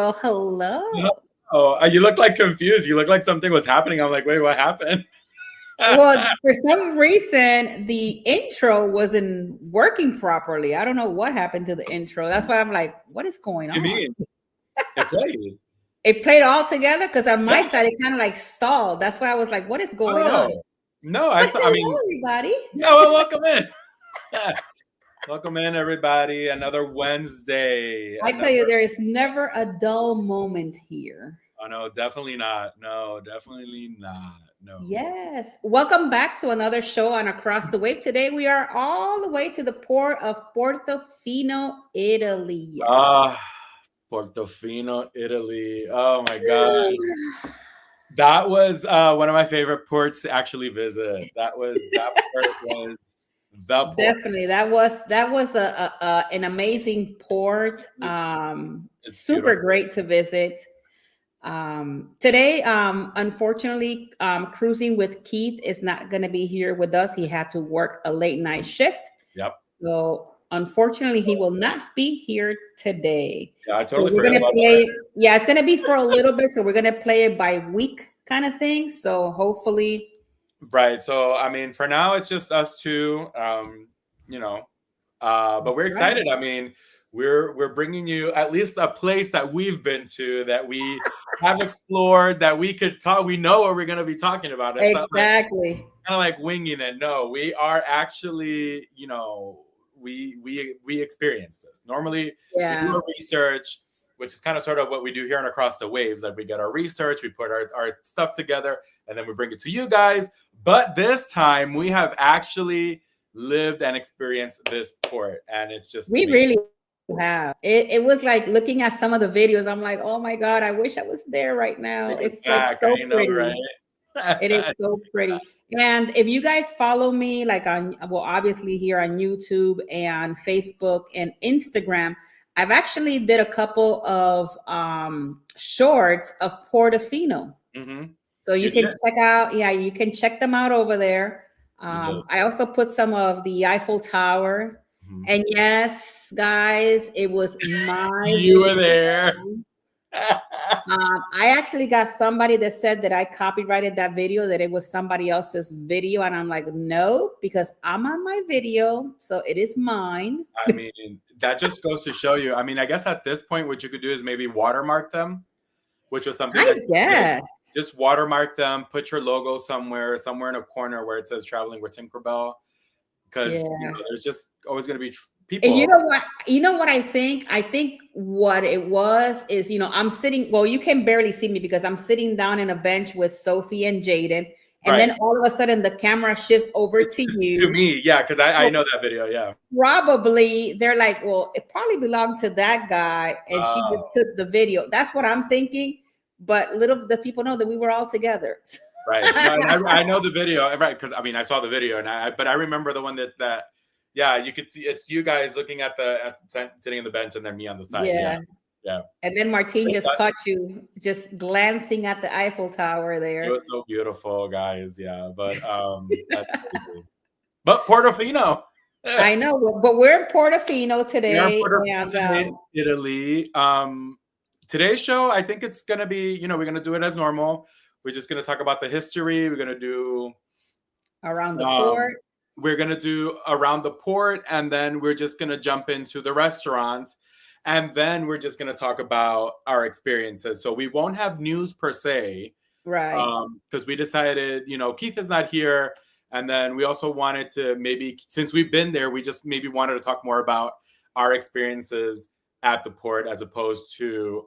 Well, hello. Oh, you look like confused. You look like something was happening. I'm like, wait, what happened? Well, for some reason, the intro wasn't working properly. I don't know what happened to the intro. That's why I'm like, what is going You on? mean it played? It played all together because on my Yeah. side, it kind of like stalled. That's why I was like, what is going on? Oh, no, I But saw. I hello, mean, everybody. yeah. Well, welcome in. Welcome in, everybody. Another Wednesday. I tell you, there is never a dull moment here. Oh no, definitely not. No, definitely not. No. Yes. Welcome back to another show on Across the Wave. Today we are all the way to the port of Portofino, Italy. Portofino, Italy. Oh my God. That was one of my favorite ports to actually visit. That port was the port. Definitely. That was an amazing port. It's Super beautiful. great to visit. Today, unfortunately, cruising with Keith is not going to be here with us. He had to work a late night shift. Yep. So unfortunately, he will not be here today. Yeah, I So totally we're forgot gonna about play. that. Yeah, it's gonna be for a little bit. So we're gonna play it by week kind of thing. So hopefully, Right. So I mean, for now it's just us two. You know, but we're right. excited. I mean, we're bringing you at least a place that we've been to, that we have explored, that we could talk. We know what we're going to be talking about. It's not like Exactly. kind of like winging it. No, we are actually, we experience this. Normally, we do Yeah. our research, which is kind of sort of what we do here on Across the Waves. Like we get our research, we put our stuff together, and then we bring it to you guys. But this time, we have actually lived and experienced this port, and it's just We amazing. really have. It was like looking at some of the videos. I'm like, oh my god, I wish I was there right now. Take us It's like back. so I know, pretty. right? It is so pretty. And if you guys follow me, like obviously here on YouTube and Facebook and Instagram, I've actually did a couple of shorts of Portofino. Mm-hmm. So you can check out, you can check them out over there. I also put some of the Eiffel Tower. Mm-hmm. And yes, guys, it was my You were there. I actually got somebody that said that I copyrighted that video, that it was somebody else's video. And I'm like, no, because I'm on my video. So it is mine. I mean, that just goes to show you. I mean, I guess at this point, what you could do is maybe watermark them, which was something that Yes. just watermark them, put your logo somewhere in a corner where it says Traveling with Tinkerbell. Because there's just always going to be people. And you know what I think? I think what it was is, I'm sitting, well, you can barely see me because I'm sitting down in a bench with Sophie and Jaden. And then all of a sudden the camera shifts over to you. To me, yeah, because I know that video, yeah. Probably they're like, well, it probably belonged to that guy, and she just took the video. That's what I'm thinking. But little the people know that we were all together. Right. No, I know the video, right? Because I mean, I saw the video, but I remember the one that you could see it's you guys looking at sitting in the bench, and then me on the side. Yeah. And then Martine just caught you just glancing at the Eiffel Tower there. It was so beautiful, guys. Yeah, but that's crazy. But Portofino. I know, but we're in Portofino today. We're in Portofino, Italy. Today's show, I think it's gonna be, we're gonna do it as normal. We're just going to talk about the history. We're going to do around the port. We're going to do around the port. And then we're just going to jump into the restaurants. And then we're just going to talk about our experiences. So we won't have news per se. Right. Because we decided, Keith is not here. And then we also wanted to maybe, since we've been there, we just maybe wanted to talk more about our experiences at the port as opposed to...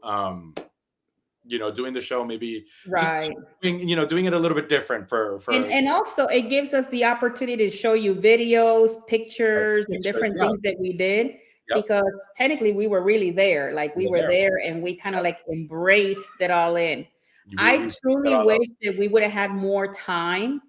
doing the show, maybe right. Doing it a little bit different for and also it gives us the opportunity to show you videos, pictures, and different things that we did. Yep. Because technically we were really there. Like we were there and we kind of like embraced it all in. I truly wish that we would have had more time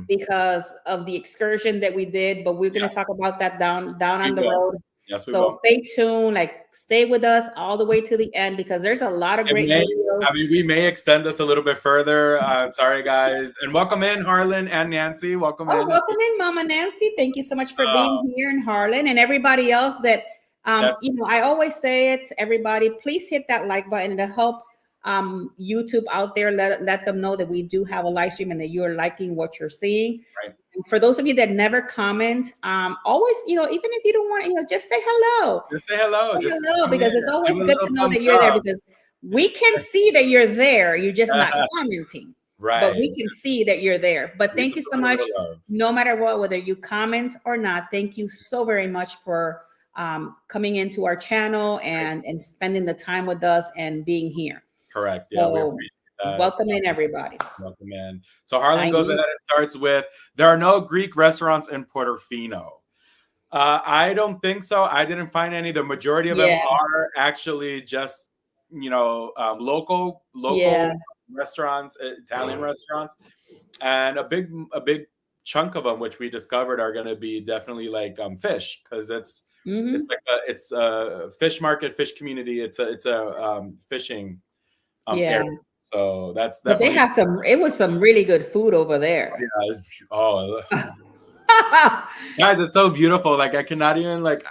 because of the excursion that we did, but we're going to talk about that down on the road. Yes, so stay tuned, stay with us all the way to the end because there's a lot of great videos. I mean, we may extend this a little bit further. Sorry, guys. And welcome in, Harlan and Nancy. Welcome in. Welcome in, Mama Nancy. Thank you so much for being here, and Harlan, and everybody else that You know, I always say it to everybody, please hit that like button to help YouTube out there. Let them know that we do have a live stream and that you're liking what you're seeing. Right. And for those of you that never comment, always, you know, even if you don't want, you know, just say hello. Just say hello. Say hello, because it's always good to know that you're there, because we can Yeah. see that you're there. You're just not commenting. Right. But we can see that you're there. But thank you so much. Love. No matter what, whether you comment or not, thank you so very much for coming into our channel and spending the time with us and being here. Correct. So, yeah, we appreciate that. Welcome in, everybody. Welcome in. So Harlan goes ahead and starts with, there are no Greek restaurants in Portofino. I don't think so. I didn't find any. The majority of them are actually just, you know, local restaurants, Italian restaurants, and a big chunk of them, which we discovered, are going to be definitely like fish, because it's a fish market, fish community. It's a fishing area. So that's definitely. But they have it was some really good food over there. Guys, it's so beautiful. Like, I cannot even, like,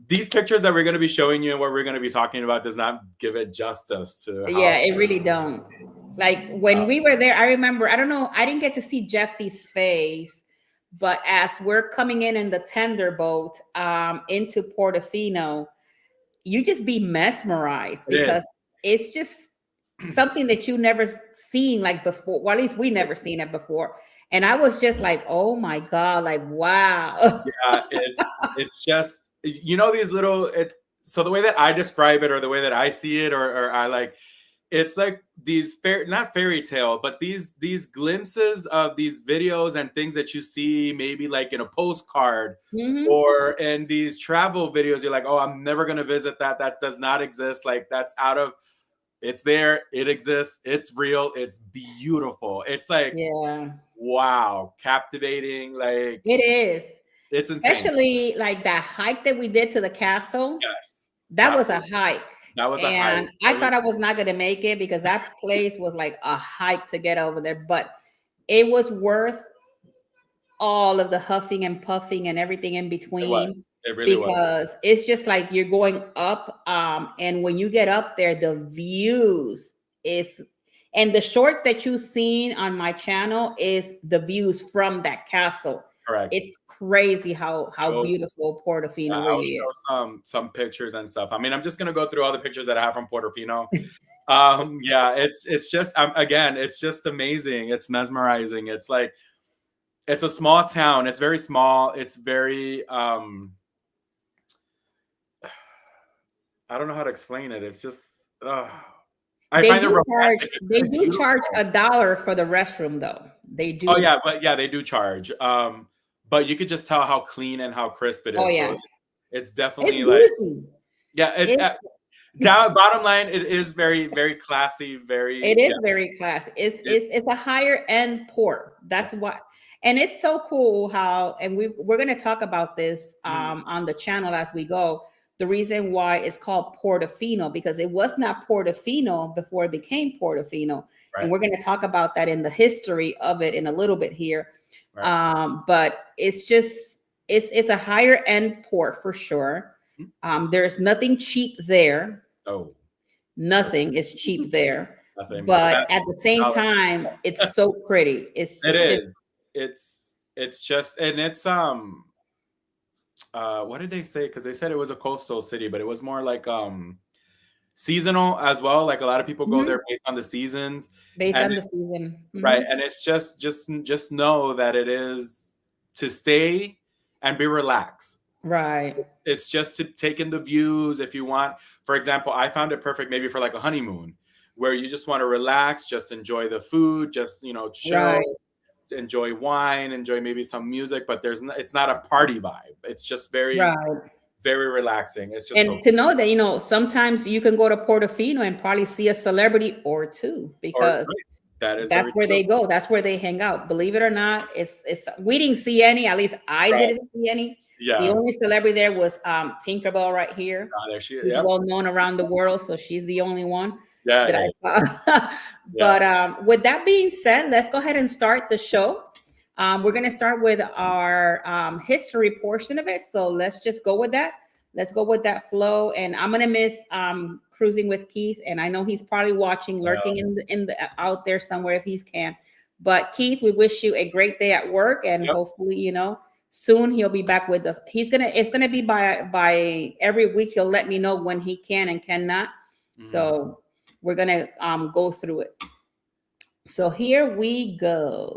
these pictures that we're going to be showing you and what we're going to be talking about does not give it justice to it really don't. Like, when we were there, I remember, I don't know, I didn't get to see Jeffy's face, but as we're coming in the tender boat into Portofino, you just be mesmerized, because it's just something that you never seen like before. Well, at least we never seen it before. And I was just like, oh my God, like, wow. Yeah, it's just, you know, these little, so the way that I describe it, or the way that I see it, or I like, it's like these not fairy tale, but these glimpses of these videos and things that you see maybe like in a postcard or in these travel videos. You're like, oh, I'm never going to visit that. That does not exist. Like, that's out of, it's there. It exists. It's real. It's beautiful. It's like, wow, captivating. Like, it is. It's insane. Especially like that hike that we did to the castle. Yes. That was a hike. That was a hike. I thought I was not going to make it, because that place was like a hike to get over there, but it was worth all of the huffing and puffing and everything in between. It really because it's just like you're going up, and when you get up there, the views and the shorts that you've seen on my channel is the views from that castle. Correct. It's crazy how beautiful Portofino really is. I'll show some pictures and stuff. I mean, I'm just gonna go through all the pictures that I have from Portofino. It's just again, it's just amazing. It's mesmerizing. It's like, it's a small town. It's very small. It's very I don't know how to explain it. It's just they do charge $1 for the restroom, though. They do. Oh yeah, but they do charge. But you could just tell how clean and how crisp it is. Oh yeah, so it's definitely like bottom line, it is very, very classy. Very classy. It's a higher end port. That's why. And it's so cool how, and we're going to talk about this on the channel as we go. The reason why it's called Portofino, because it was not Portofino before it became Portofino. Right. And we're going to talk about that in the history of it in a little bit here. Right. But it's just, it's a higher end port for sure. There's nothing cheap there. Oh, nothing is cheap there. But at the same time, it's so pretty. It's just, and it's what did they say? Because they said it was a coastal city, but it was more like seasonal as well. Like, a lot of people go there based on the seasons. Right. And it's just know that it is to stay and be relaxed. Right. It's just to take in the views. If you want, for example, I found it perfect maybe for like a honeymoon, where you just want to relax, just enjoy the food, just, you know, chill. Right. Enjoy wine, enjoy maybe some music, but it's not a party vibe. It's just very, very relaxing. It's just, and to know that, you know, sometimes you can go to Portofino and probably see a celebrity or two, because that's where they go. That's where they hang out. Believe it or not, it's we didn't see any. At least I didn't see any. Yeah. The only celebrity there was Tinkerbell right here. Oh, there she is. She's well known around the world, so she's the only one. I saw. But with that being said, let's go ahead and start the show. We're going to start with our history portion of it. So let's just go with that. Let's go with that flow. And I'm gonna miss cruising with Keith, and I know he's probably watching, lurking in the out there somewhere if he's can. But Keith, we wish you a great day at work, and hopefully, you know, soon he'll be back with us. It's gonna be by every week. He'll let me know when he can and cannot. So we're gonna go through it. So here we go.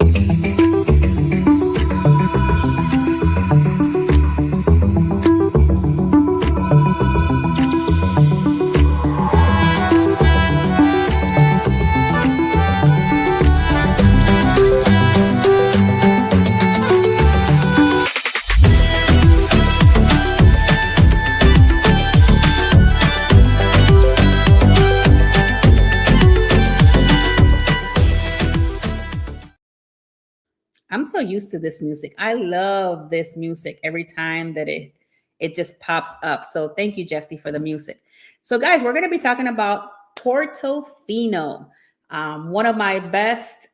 I'm so used to this music. I love this music every time that it just pops up. So thank you, Jeffy, for the music. So guys, we're going to be talking about Portofino. One of my best,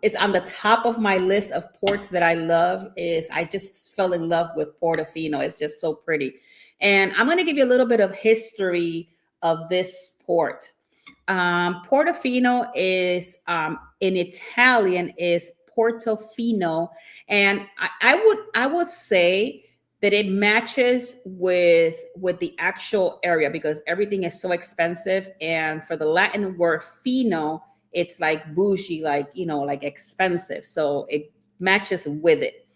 is on the top of my list of ports that I love. Is I just fell in love with Portofino. It's just so pretty. And I'm going to give you a little bit of history of this port. Portofino is, in Italian, is Portofino, and I would say that it matches with the actual area because everything is so expensive. And for the Latin word fino, it's like bougie, like, you know, like expensive. So it matches with it.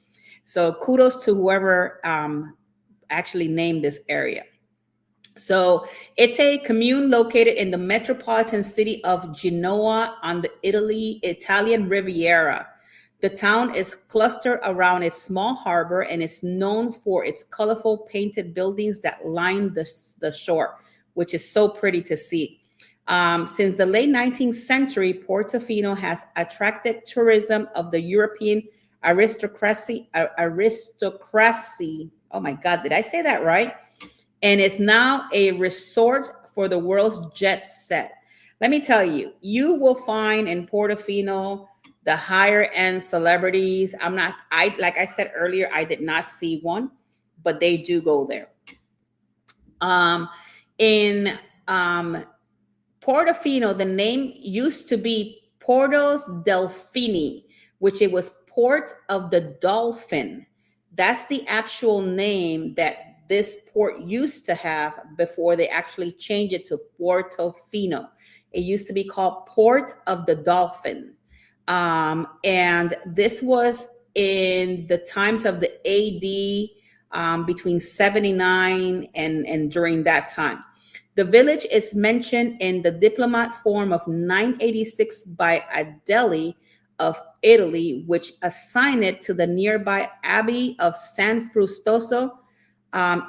So kudos to whoever actually named this area. So it's a commune located in the metropolitan city of Genoa on the Italian Riviera. The town is clustered around its small harbor and is known for its colorful painted buildings that line the shore, which is so pretty to see. Since the late 19th century, Portofino has attracted tourism of the European aristocracy. Oh my God, did I say that right? And is now a resort for the world's jet set. Let me tell you, you will find in Portofino the higher end celebrities. Like I said earlier, I did not see one, but they do go there. In Portofino, the name used to be Portos Delfini, which it was Port of the Dolphin. That's the actual name that this port used to have before they actually changed it to Portofino. It used to be called Port of the Dolphin. And this was in the times of the AD, between 79 and during that time. The village is mentioned in the diplomat form of 986 by Adeli of Italy, which assigned it to the nearby Abbey of San Frustoso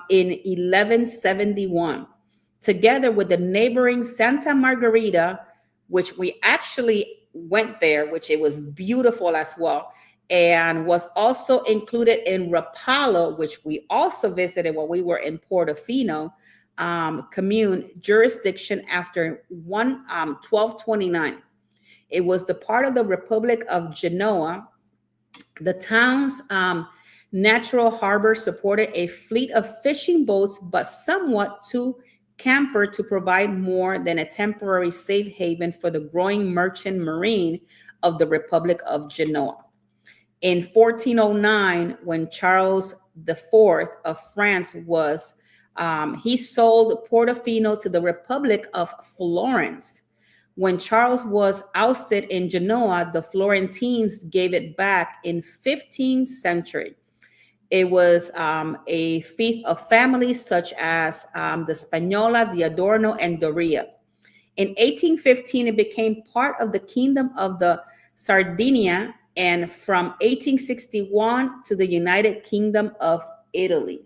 in 1171, together with the neighboring Santa Margherita, which we actually went there, which it was beautiful as well, and was also included in Rapallo, which we also visited when we were in Portofino commune jurisdiction after 1229. It was the part of the Republic of Genoa. The town's natural harbor supported a fleet of fishing boats, but somewhat too camper to provide more than a temporary safe haven for the growing merchant marine of the Republic of Genoa. In 1409, when Charles IV of France was, he sold Portofino to the Republic of Florence. When Charles was ousted in Genoa, the Florentines gave it back in 15th century. It was a fief of families such as the Spagnola, the Adorno, and Doria. In 1815, it became part of the Kingdom of the Sardinia, and from 1861 to the United Kingdom of Italy.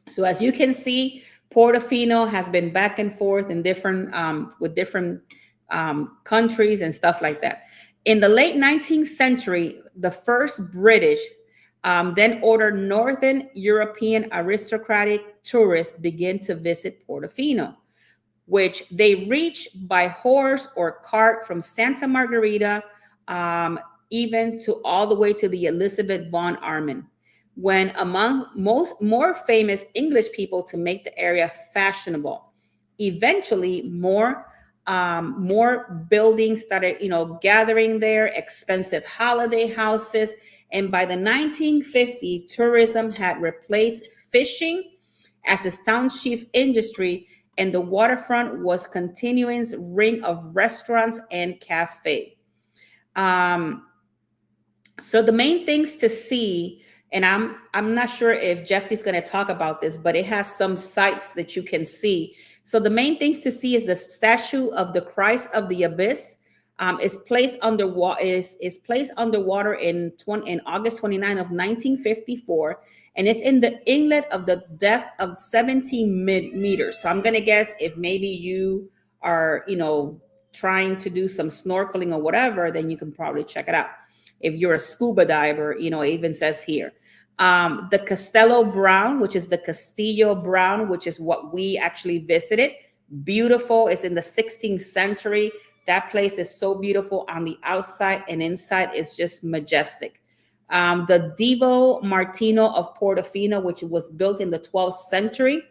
So as you can see, Portofino has been back and forth in different with different countries and stuff like that. In the late 19th century, the first British then ordered Northern European aristocratic tourists begin to visit Portofino, which they reach by horse or cart from Santa Margherita, even to all the way to the Elizabeth von Arnim. when among more famous English people to make the area fashionable. Eventually, more buildings started, gathering there, expensive holiday houses, and by the 1950s, tourism had replaced fishing as its town's chief industry, and the waterfront was continuing ring of restaurants and cafe. Um, so the main things to see, and I'm not sure if Jeffy's going to talk about this, but it has some sites that you can see. So the main things to see is the statue of the Christ of the Abyss. Is placed underwater placed underwater in August 29 of 1954, and it's in the inlet of the depth of 17 meters. So I'm gonna guess if maybe you are trying to do some snorkeling or whatever, then you can probably check it out. If you're a scuba diver, it even says here. The Castello Brown, which is the Castillo Brown, which is what we actually visited. Beautiful. It's in the 16th century. That place is so beautiful on the outside, and inside is just majestic. The Divo Martino of Portofino, which was built in the 12th century.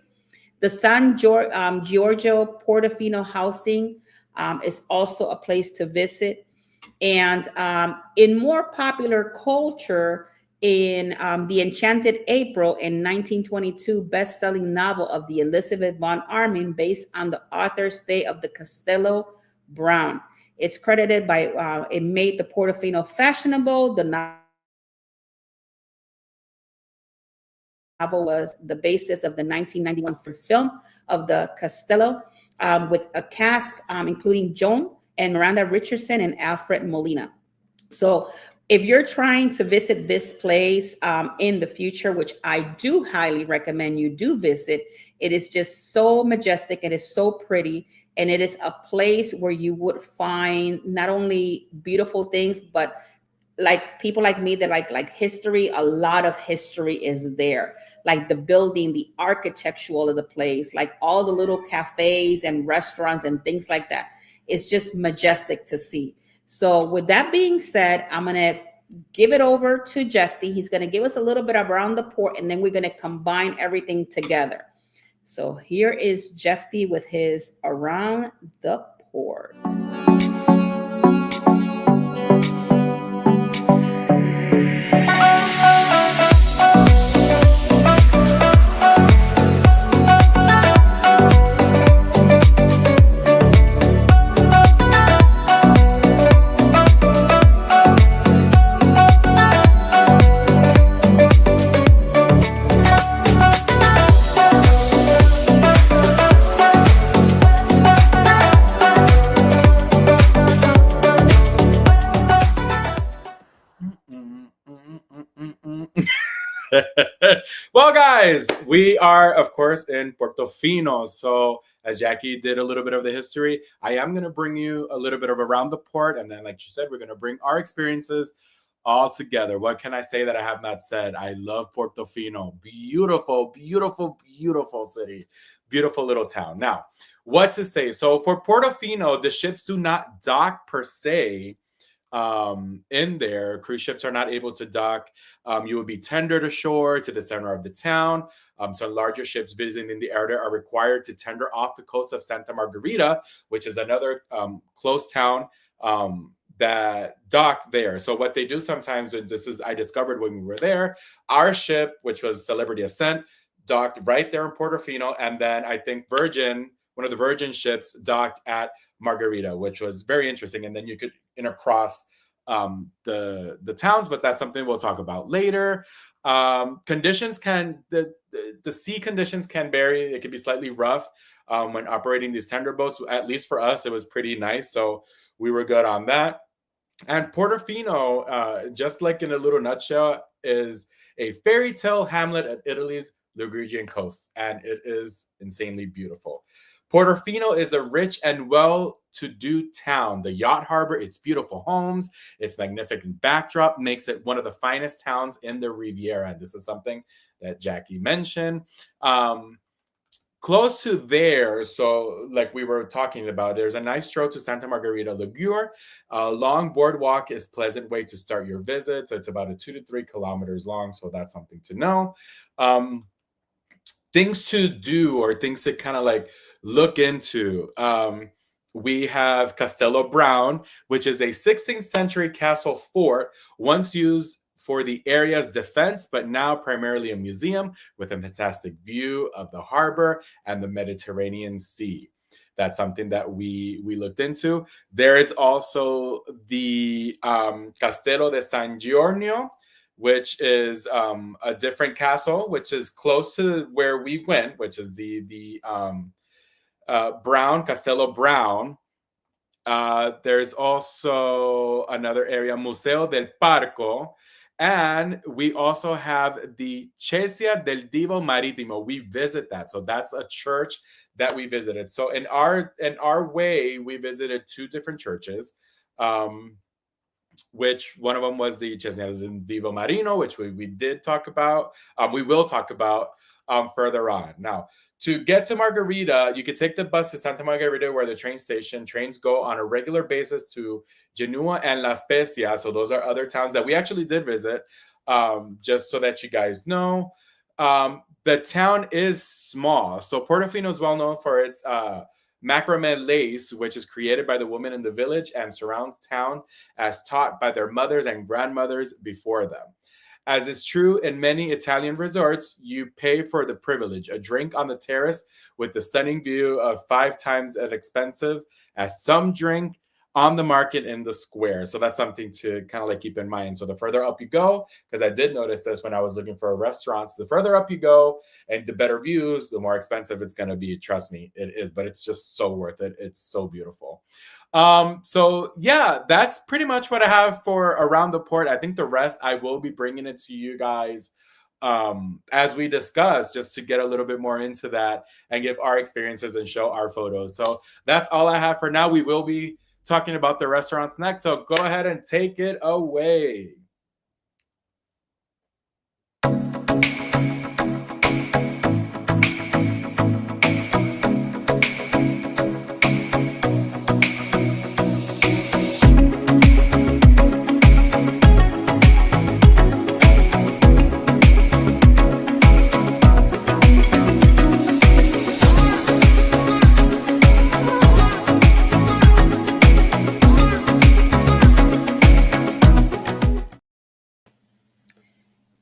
The San Giorgio Portofino housing is also a place to visit. And in more popular culture, in The Enchanted April, in 1922, best-selling novel of the Elizabeth von Arnim, based on the author's stay of the Castello Brown. It's credited by, it made the Portofino fashionable. The novel was the basis of the 1991 film of the Castello, with a cast including Joan and Miranda Richardson and Alfred Molina. So if you're trying to visit this place in the future, which I do highly recommend you do visit, it is just so majestic. It is so pretty. And it is a place where you would find not only beautiful things, but like people like me that like history. A lot of history is there, like the building, the architectural of the place, like all the little cafes and restaurants and things like that. It's just majestic to see. So with that being said, I'm gonna give it over to Jeffy. He's gonna give us a little bit around the port, and then we're gonna combine everything together. So here is Jeffy with his Around the Port. Well, guys, we are, of course, in Portofino. So as Jackie did a little bit of the history, I am going to bring you a little bit of around the port. And then, like she said, we're going to bring our experiences all together. What can I say that I have not said? I love Portofino. Beautiful, beautiful, beautiful city. Beautiful little town. Now, what to say? So for Portofino, the ships do not dock per se. In there, cruise ships are not able to dock. You will be tendered ashore to the center of the town. So larger ships visiting the area are required to tender off the coast of Santa Margarita, which is another close town that dock there. So what they do sometimes, and this is I discovered when we were there, our ship, which was Celebrity Ascent, docked right there in Portofino, and then I think Virgin, one of the Virgin ships, docked at Margarita, which was very interesting. And then you could intercross the towns, but that's something we'll talk about later. Conditions can the sea conditions can vary. It can be slightly rough when operating these tender boats. At least for us, it was pretty nice, so we were good on that. And Portofino, just like in a little nutshell, is a fairy tale hamlet at Italy's Ligurian coast, and it is insanely beautiful. Portofino is a rich and well-to-do town. The yacht harbor, its beautiful homes, its magnificent backdrop makes it one of the finest towns in the Riviera. This is something that Jackie mentioned. close to there, so like we were talking about, there's a nice stroll to Santa Margarita Ligure. A long boardwalk is pleasant way to start your visit. So it's about a 2 to 3 kilometers long. So that's something to know. Things to do or things to kind of like look into. We have Castello Brown, which is a 16th century castle fort, once used for the area's defense, but now primarily a museum with a fantastic view of the harbor and the Mediterranean Sea. That's something that we looked into. There is also the Castello de San Giorgio, which is a different castle, which is close to where we went, which is the Brown, Castello Brown. There's also another area, Museo del Parco. And we also have the Chiesa del Divo Marittimo. We visit that. So that's a church that we visited. So in our way, we visited 2 different churches. Which one of them was the Chiesa del Divo Marino, which we did talk about. We will talk about further on. Now, to get to Margarita, you could take the bus to Santa Margarita, where the trains go on a regular basis to Genoa and La Spezia. So those are other towns that we actually did visit, just so that you guys know. The town is small. So Portofino is well known for its macrame lace, which is created by the women in the village and surrounds town as taught by their mothers and grandmothers before them. As is true in many Italian resorts, you pay for the privilege, a drink on the terrace with the stunning view of 5 times as expensive as some drink on the market in the square. So that's something to kind of like keep in mind. So the further up you go, because I did notice this when I was looking for restaurants, the further up you go and the better views, the more expensive it's going to be. Trust me, it is, but it's just so worth it. It's so beautiful. So yeah, that's pretty much what I have for around the port. I think the rest I will be bringing it to you guys as we discuss, just to get a little bit more into that and give our experiences and show our photos. So that's all I have for now. We will be talking about the restaurants next, so go ahead and take it away.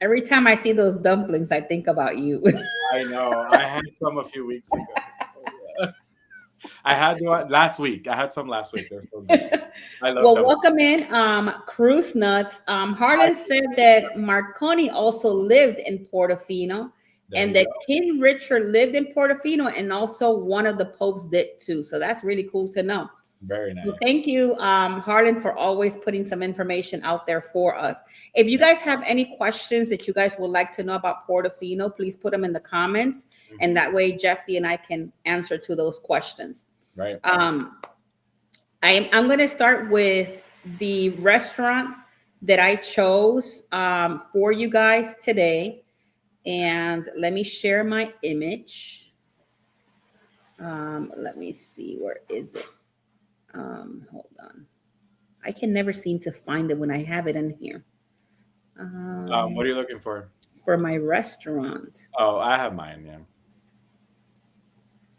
Every time I see those dumplings, I think about you. I know. I had some a few weeks ago. So, yeah. I had one last week. I had some last week. They're so good. I love Well, them. welcome in, Cruise Nuts. Harlan said that Marconi also lived in Portofino, and that King Richard lived in Portofino, and also one of the popes did too. So that's really cool to know. Very nice. So thank you, Harlan, for always putting some information out there for us. If you guys have any questions that you guys would like to know about Portofino, please put them in the comments, and that way Jeffy and I can answer to those questions. Right. I'm going to start with the restaurant that I chose for you guys today, and let me share my image. Let me see, where is it? Hold on. I can never seem to find it when I have it in here. What are you looking for? For my restaurant. Oh, I have mine, yeah.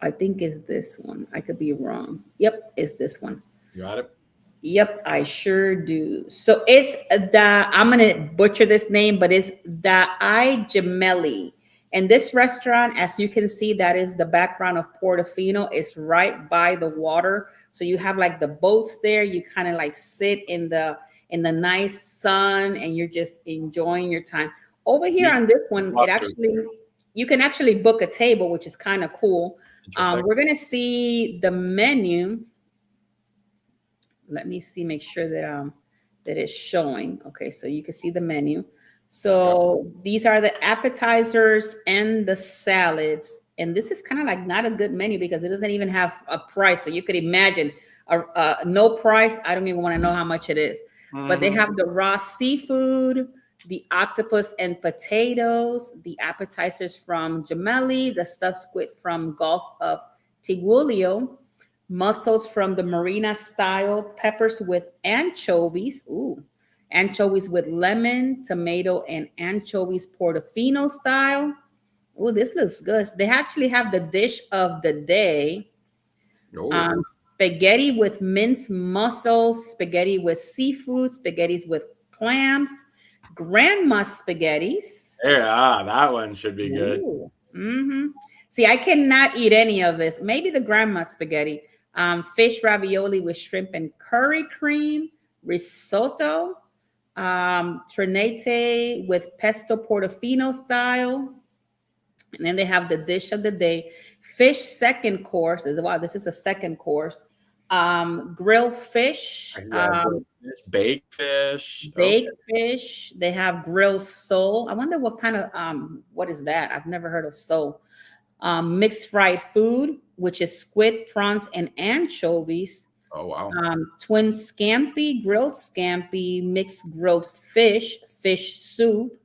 I think it's this one. I could be wrong. Yep, it's this one. You got it? Yep, I sure do. So it's I'm going to butcher this name, but it's the I Gemelli. And this restaurant, as you can see, that is the background of Portofino. It's right by the water. So you have like the boats there. You kind of like sit in the nice sun and you're just enjoying your time. Over here on this one, you can actually book a table, which is kind of cool. We're going to see the menu. Let me see, make sure that that it's showing. Okay, so you can see the menu. So these are the appetizers and the salads. And this is kind of like not a good menu because it doesn't even have a price. So you could imagine no price. I don't even want to know how much it is. But they have the raw seafood, the octopus and potatoes, the appetizers from Gemelli, the stuffed squid from Gulf of Tigullio, mussels from the Marina style, peppers with anchovies. Ooh, anchovies with lemon, tomato, and anchovies Portofino style. Oh, this looks good. They actually have the dish of the day. Spaghetti with minced mussels, spaghetti with seafood, spaghettis with clams, grandma spaghettis. Yeah, that one should be good. Mm-hmm. See, I cannot eat any of this. Maybe the grandma spaghetti. Fish ravioli with shrimp and curry cream, risotto, trinete with pesto Portofino style. And then they have the dish of the day, fish second course. Wow, this is a second course. Grilled fish, baked fish. Fish. They have grilled sole. I wonder what kind of what is that? I've never heard of sole. Mixed fried food, which is squid, prawns, and anchovies. Oh wow. Twin scampi, grilled scampi, mixed grilled fish, fish soup.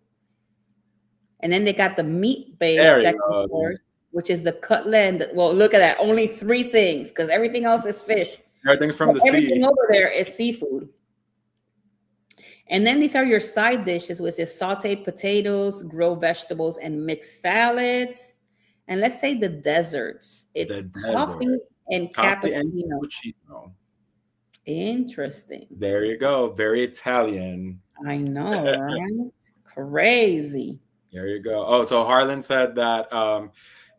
And then they got the meat-based second course, which is the cutlet. Well, look at that. Only 3 things, because everything else is fish. Everything's from the sea. Everything over there is seafood. And then these are your side dishes, which is sauteed potatoes, grilled vegetables, and mixed salads. And let's say the desserts. It's coffee and cappuccino. Interesting. There you go. Very Italian. I know, right? Crazy. There you go. Oh, so Harlan said that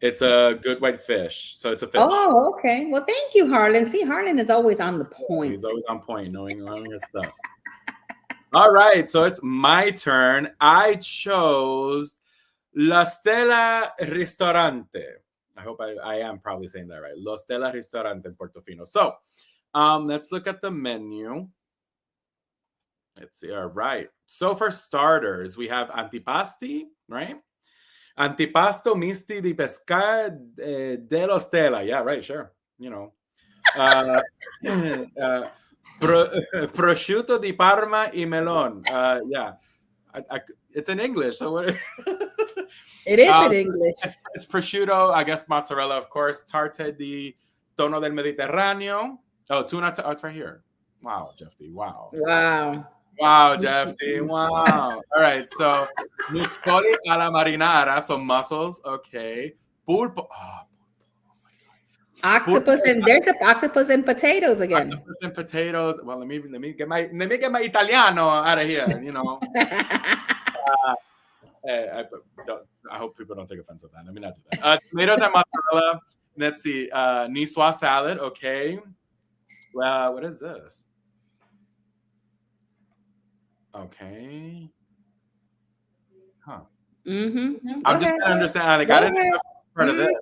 it's a good white fish. So it's a fish. Oh, okay. Well, thank you, Harlan. See, Harlan is always on the point. He's always on point, knowing his stuff. All right, so it's my turn. I chose La Stella Ristorante. I hope I am probably saying that right. La Stella Ristorante in Portofino. So let's look at the menu. Let's see. All right. So for starters, we have antipasti, right? Antipasto misti di pesca dello Stella. Yeah, right. Sure. You know. Prosciutto di Parma y melon. Yeah. It's in English. So what? It is in English. It's prosciutto, I guess mozzarella, of course. Tarte di tono del Mediterraneo. Oh, tuna. Oh, it's right here. Wow, Jeff D. Wow. Wow, Jeff D. Wow. All right. So, muscoli alla marinara. So mussels. Okay. Pulpo. Oh, octopus and there's an octopus and potatoes again. Octopus and potatoes. Well, let me get my Italiano out of here. You know. I hope people don't take offense at that. Let me not do that. Tomatoes and mozzarella. Let's see. Niçoise salad. Okay. Well, what is this? Okay. Huh. Mm-hmm. I'm just trying to understand. Like, I didn't know part of this.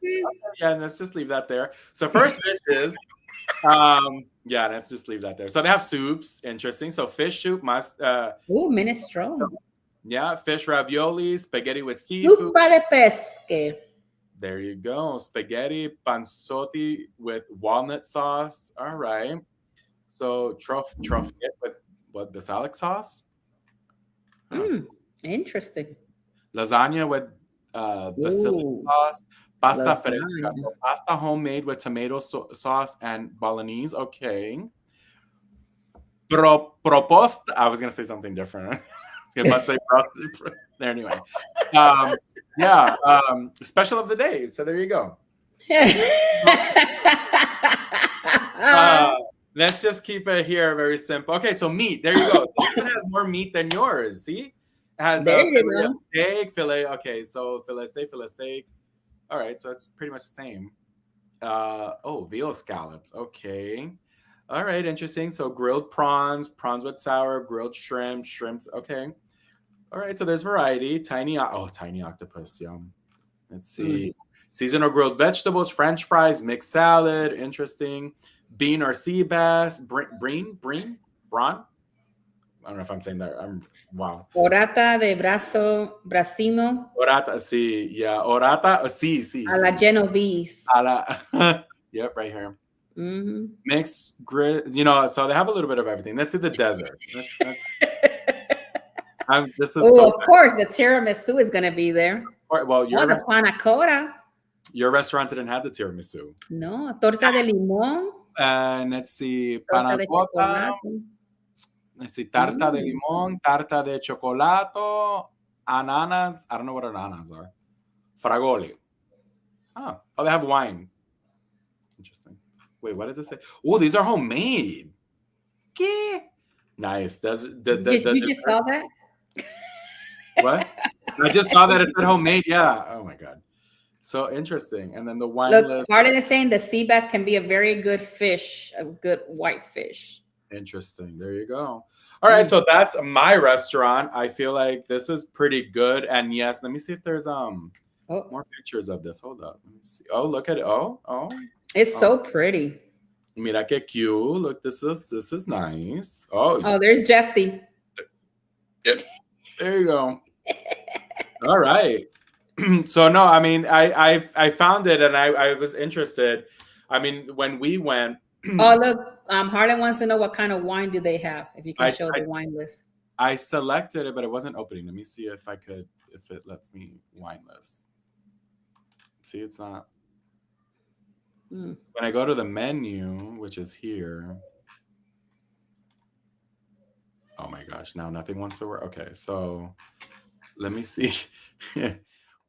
Yeah, let's just leave that there. So first dish is, yeah, let's just leave that there. So they have soups. Interesting. So fish soup, minestrone. Yeah, fish ravioli, spaghetti with seafood. Zuppa de pesche. There you go. Spaghetti panzotti with walnut sauce. All right. So truffle with what, basilic sauce? Interesting. Lasagna with basilic sauce. Pasta fresca. So pasta homemade with tomato sauce and bolognese. Okay. Proposta. I was gonna say something different. Let's say anyway. Yeah. Special of the day. So there you go. Let's just keep it here very simple. Okay, so meat. There you go. It has more meat than yours. See, it has steak, fillet. Okay, so fillet steak. All right, so it's pretty much the same. Veal scallops. Okay. All right, interesting. So grilled prawns with sour, grilled shrimps. Okay. All right, so there's variety. Tiny octopus. Yum. Let's see. Seasonal grilled vegetables, French fries, mixed salad. Interesting. Bean or sea bass. Brawn. I don't know if I'm saying that. Wow. Orata de bracino. Orata, sí. Yeah, orata. Sí. A la Genovese. Yep, right here. Mixed grill. You know, so they have a little bit of everything. Let's see the desert. This is Oh, so of course, the tiramisu is going to be there. well. Oh, the panna cotta. Your restaurant didn't have the tiramisu. No, torta de limón. And let's see, Torta panna de cotta. chocolate. Let's see, tarta de limón, tarta de chocolato, ananas. I don't know what ananas are. Fragole. Oh, they have wine. Interesting. Wait, what does it say? Oh, these are homemade. ¿Qué? Nice. You just saw that? What? I just saw that it said homemade. Yeah. Oh my god. So interesting. And then the wine list. Marlon is saying the sea bass can be a very good fish, a good white fish. Interesting. There you go. All right. So that's my restaurant. I feel like this is pretty good. And yes, let me see if there's more pictures of this. Hold up. Let me see. Oh, look at it. Oh. It's so pretty. Mira que cute. Look, this is nice. Oh, there's Jeffy. There you go. All right. So no, I mean, I found it and I was interested. I mean, when we went. Oh, look, Harlan wants to know what kind of wine do they have, if you can show the wine list. I selected it, but it wasn't opening. Let me see if it lets me wine list. See, it's not. When I go to the menu, which is here. Oh my gosh, now nothing wants to work. Okay, so let me see.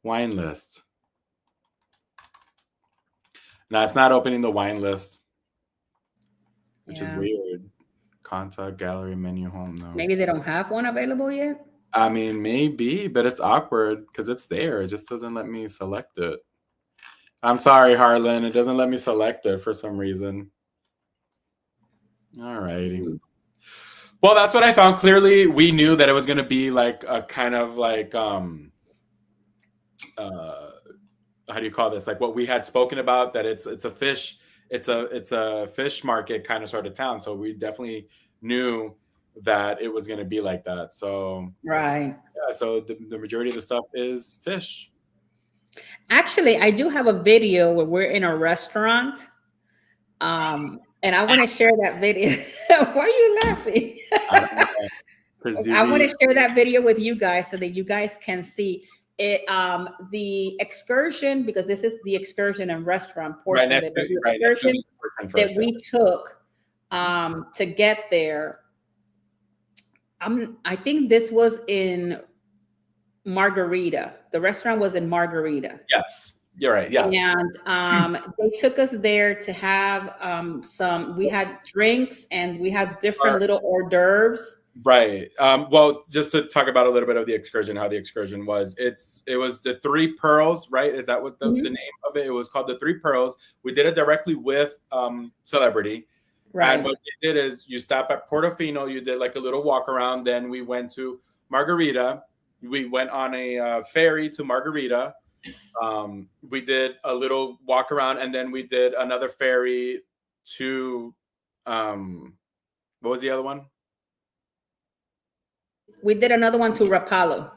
Wine list. Now it's not opening the wine list. Which is weird. Contact, gallery, menu, home. No. Maybe they don't have one available yet? I mean, maybe, but it's awkward because it's there. It just doesn't let me select it. I'm sorry, Harlan. It doesn't let me select it for some reason. All righty. Well, that's what I found. Clearly, we knew that it was going to be like a kind of like, how do you call this? Like what we had spoken about, that it's a fish. It's a fish market kind of sort of town. So we definitely knew that it was going to be like that. So right. Yeah. So the majority of the stuff is fish. Actually, I do have a video where we're in a restaurant. And I want to share that video. Why are you laughing? I want to share that video with you guys so that you guys can see it. The excursion, because this is the excursion and restaurant portion of it. The excursion that we took to get there. I think this was in Margarita. The restaurant was in Margarita. Yes. You're right. Yeah. And they took us there to have we had drinks and we had different little hors d'oeuvres. Right. Well, just to talk about a little bit of the excursion, how the excursion was. It was the Three Pearls, right? Is that what the name of it? It was called the Three Pearls. We did it directly with Celebrity. Right. And what they did is you stop at Portofino, you did like a little walk around. Then we went to Margarita. We went on a ferry to Margarita. We did a little walk around, and then we did another ferry to what was the other one? We did another one to Rapallo.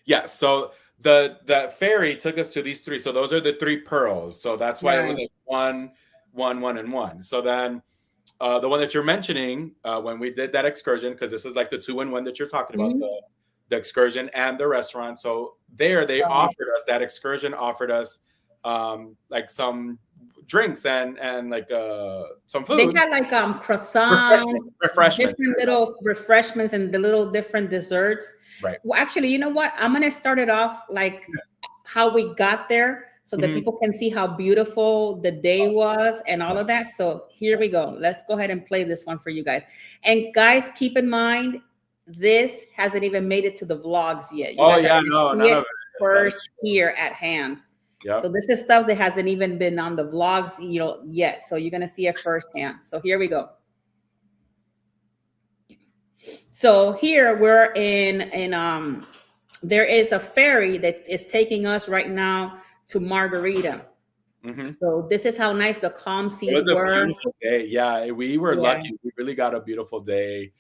Yes. So the ferry took us to these three. So those are the Three Pearls. So that's why it was like one, and one. So then the one that you're mentioning, when we did that excursion, because this is like the 2-in-1 that you're talking about, the excursion and the restaurant. So there they offered us, that excursion offered us like some drinks and like some food. They had like croissants, refreshments, different little refreshments and the little different desserts. Right. Well, actually, you know what? I'm gonna start it off like how we got there so that people can see how beautiful the day was and all of that. So here we go. Let's go ahead and play this one for you guys. And guys, keep in mind, this hasn't even made it to the vlogs yet. No, first here at hand. Yep. So this is stuff that hasn't even been on the vlogs, yet. So you're gonna see it firsthand. So here we go. So here we're in there is a ferry that is taking us right now to Margarita. So this is how nice the calm seas were. Beautiful day. Yeah, we were lucky. We really got a beautiful day.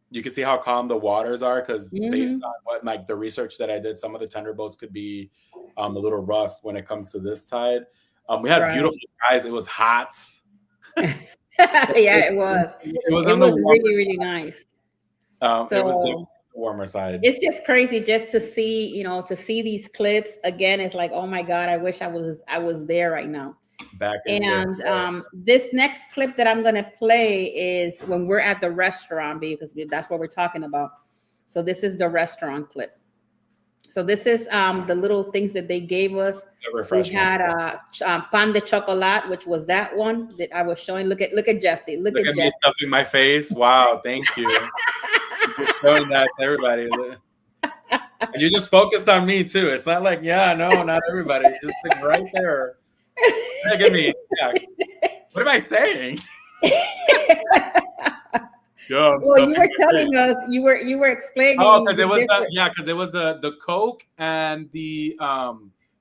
You can see how calm the waters are because based on what like the research that I did, some of the tender boats could be a little rough when it comes to this tide. We had beautiful skies. It was hot. Yeah, it was. It was really, really nice. It was warmer side. It's just crazy just to see, to see these clips again. It's like, oh my God, I wish I was there right now. Back in there. And this next clip that I'm gonna play is when we're at the restaurant, because that's what we're talking about. So this is the restaurant clip. So this is the little things that they gave us. We had pan de chocolate, which was that one that I was showing. Look at Jeff. Look at me Jeff stuffing my face. Wow, thank you. You're showing that to everybody. And you just focused on me too. It's not like, yeah, no, not everybody. It's just like right there. Look at me. Yeah. What am I saying? Well, you were telling us, you were explaining. Oh, because it was because it was the Coke and the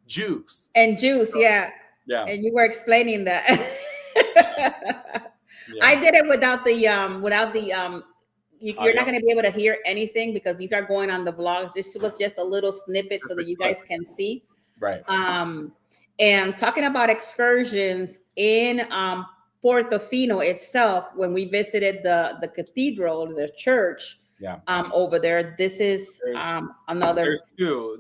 juice. And juice, yeah. Yeah. And you were explaining that. Yeah. I did it without the you're not going to be able to hear anything because these are going on the vlogs. This was just a little snippet so that you guys can see. Right. And talking about excursions in Portofino itself, when we visited the cathedral, the church, over there, this is another.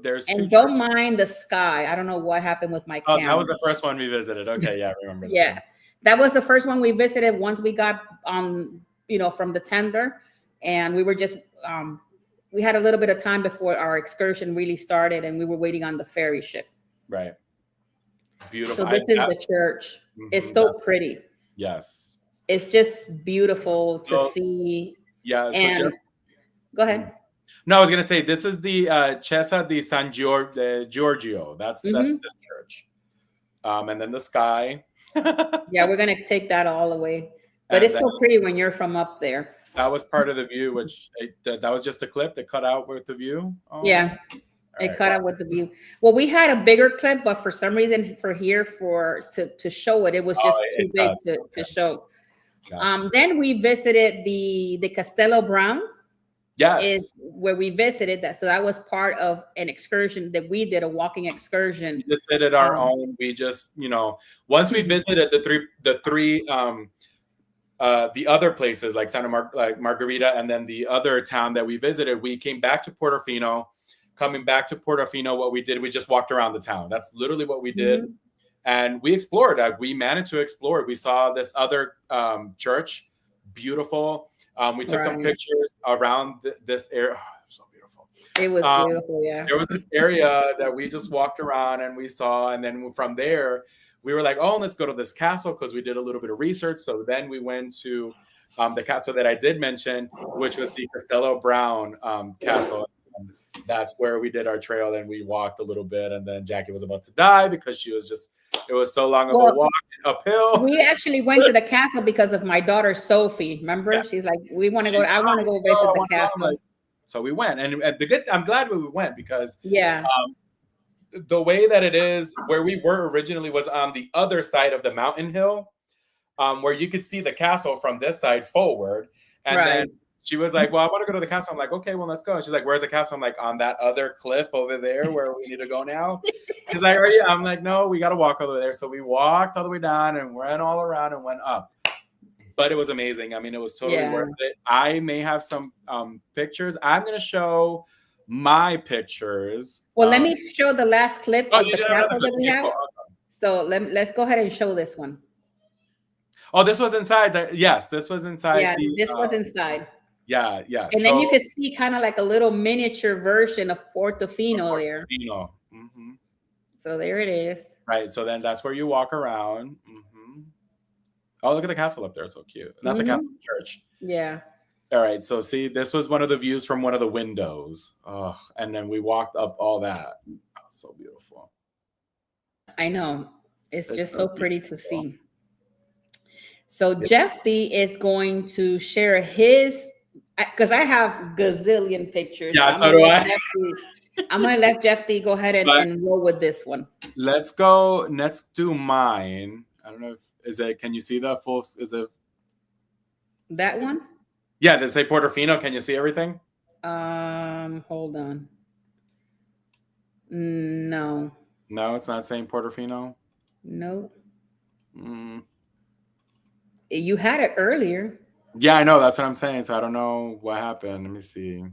There's two. And don't mind the sky. I don't know what happened with my camera. That was the first one we visited. Okay, yeah, I remember. Yeah, that was the first one we visited once we got from the tender, and we were just we had a little bit of time before our excursion really started, and we were waiting on the ferry ship. Right. Beautiful. So this is the church. It's so pretty. Yes. It's just beautiful to see. Yeah. And go ahead. No, I was gonna say this is the Chiesa di San Giorgio. That's this church. And then the sky. Yeah, we're gonna take that all away. But it's so pretty when you're from up there. That was part of the view, which that was just a clip that cut out with the view. Oh. Yeah. It cut out with the view. Well, we had a bigger clip, but for some reason to show it, it was just too big to show. Gotcha. Then we visited the Castello Brown. Yes. Is where we visited that. So that was part of an excursion that we did, a walking excursion. We just did our own. We just, once we visited the three the other places like Margarita, and then the other town that we visited, we came back to Portofino. Coming back to Portofino, what we did, we just walked around the town. That's literally what we did. And we explored. We managed to explore. We saw this other church, beautiful. We took some pictures around this area. Oh, so beautiful. It was beautiful, yeah. There was this area that we just walked around and we saw. And then from there, we were like, oh, let's go to this castle because we did a little bit of research. So then we went to the castle that I did mention, which was the Castello Brown castle. That's where we did our trail, and we walked a little bit, and then Jackie was about to die because it was so long of a walk uphill. We actually went to the castle because of my daughter Sophie. Remember? Yeah. She's like, I want to go visit the castle. So we went, and I'm glad we went because the way that it is, where we were originally was on the other side of the mountain hill, where you could see the castle from this side forward, and then she was like, well, I want to go to the castle. I'm like, okay, well, let's go. And she's like, where's the castle? I'm like, on that other cliff over there where we need to go now. She's like, are you? I'm like, no, we got to walk over there. So we walked all the way down and went all around and went up. But it was amazing. I mean, it was totally worth it. I may have some pictures. I'm going to show my pictures. Well, let me show the last clip of the castle that we have. So let's go ahead and show this one. Oh, this was inside. Yes, this was inside. Yeah, this was inside. Yeah, yeah. And then you could see kind of like a little miniature version of Portofino there. Mm-hmm. So there it is. Right. So then that's where you walk around. Mm-hmm. Oh, look at the castle up there. So cute. Not the castle, the church. Yeah. All right. So see, this was one of the views from one of the windows. Oh, and then we walked up all that. Oh, so beautiful. I know. It's just so pretty to see. So Jeff D is going to share his, because I have gazillion pictures. Yeah, so do I. I'm going to let Jeff D go ahead and roll with this one. Let's go. Let's do mine. I don't know if, can you see the full, is it? That one? Yeah, does it say Portofino? Can you see everything? Hold on. No. No, it's not saying Portofino? No. You had it earlier. Yeah, I know. That's what I'm saying. So I don't know what happened. Let me see.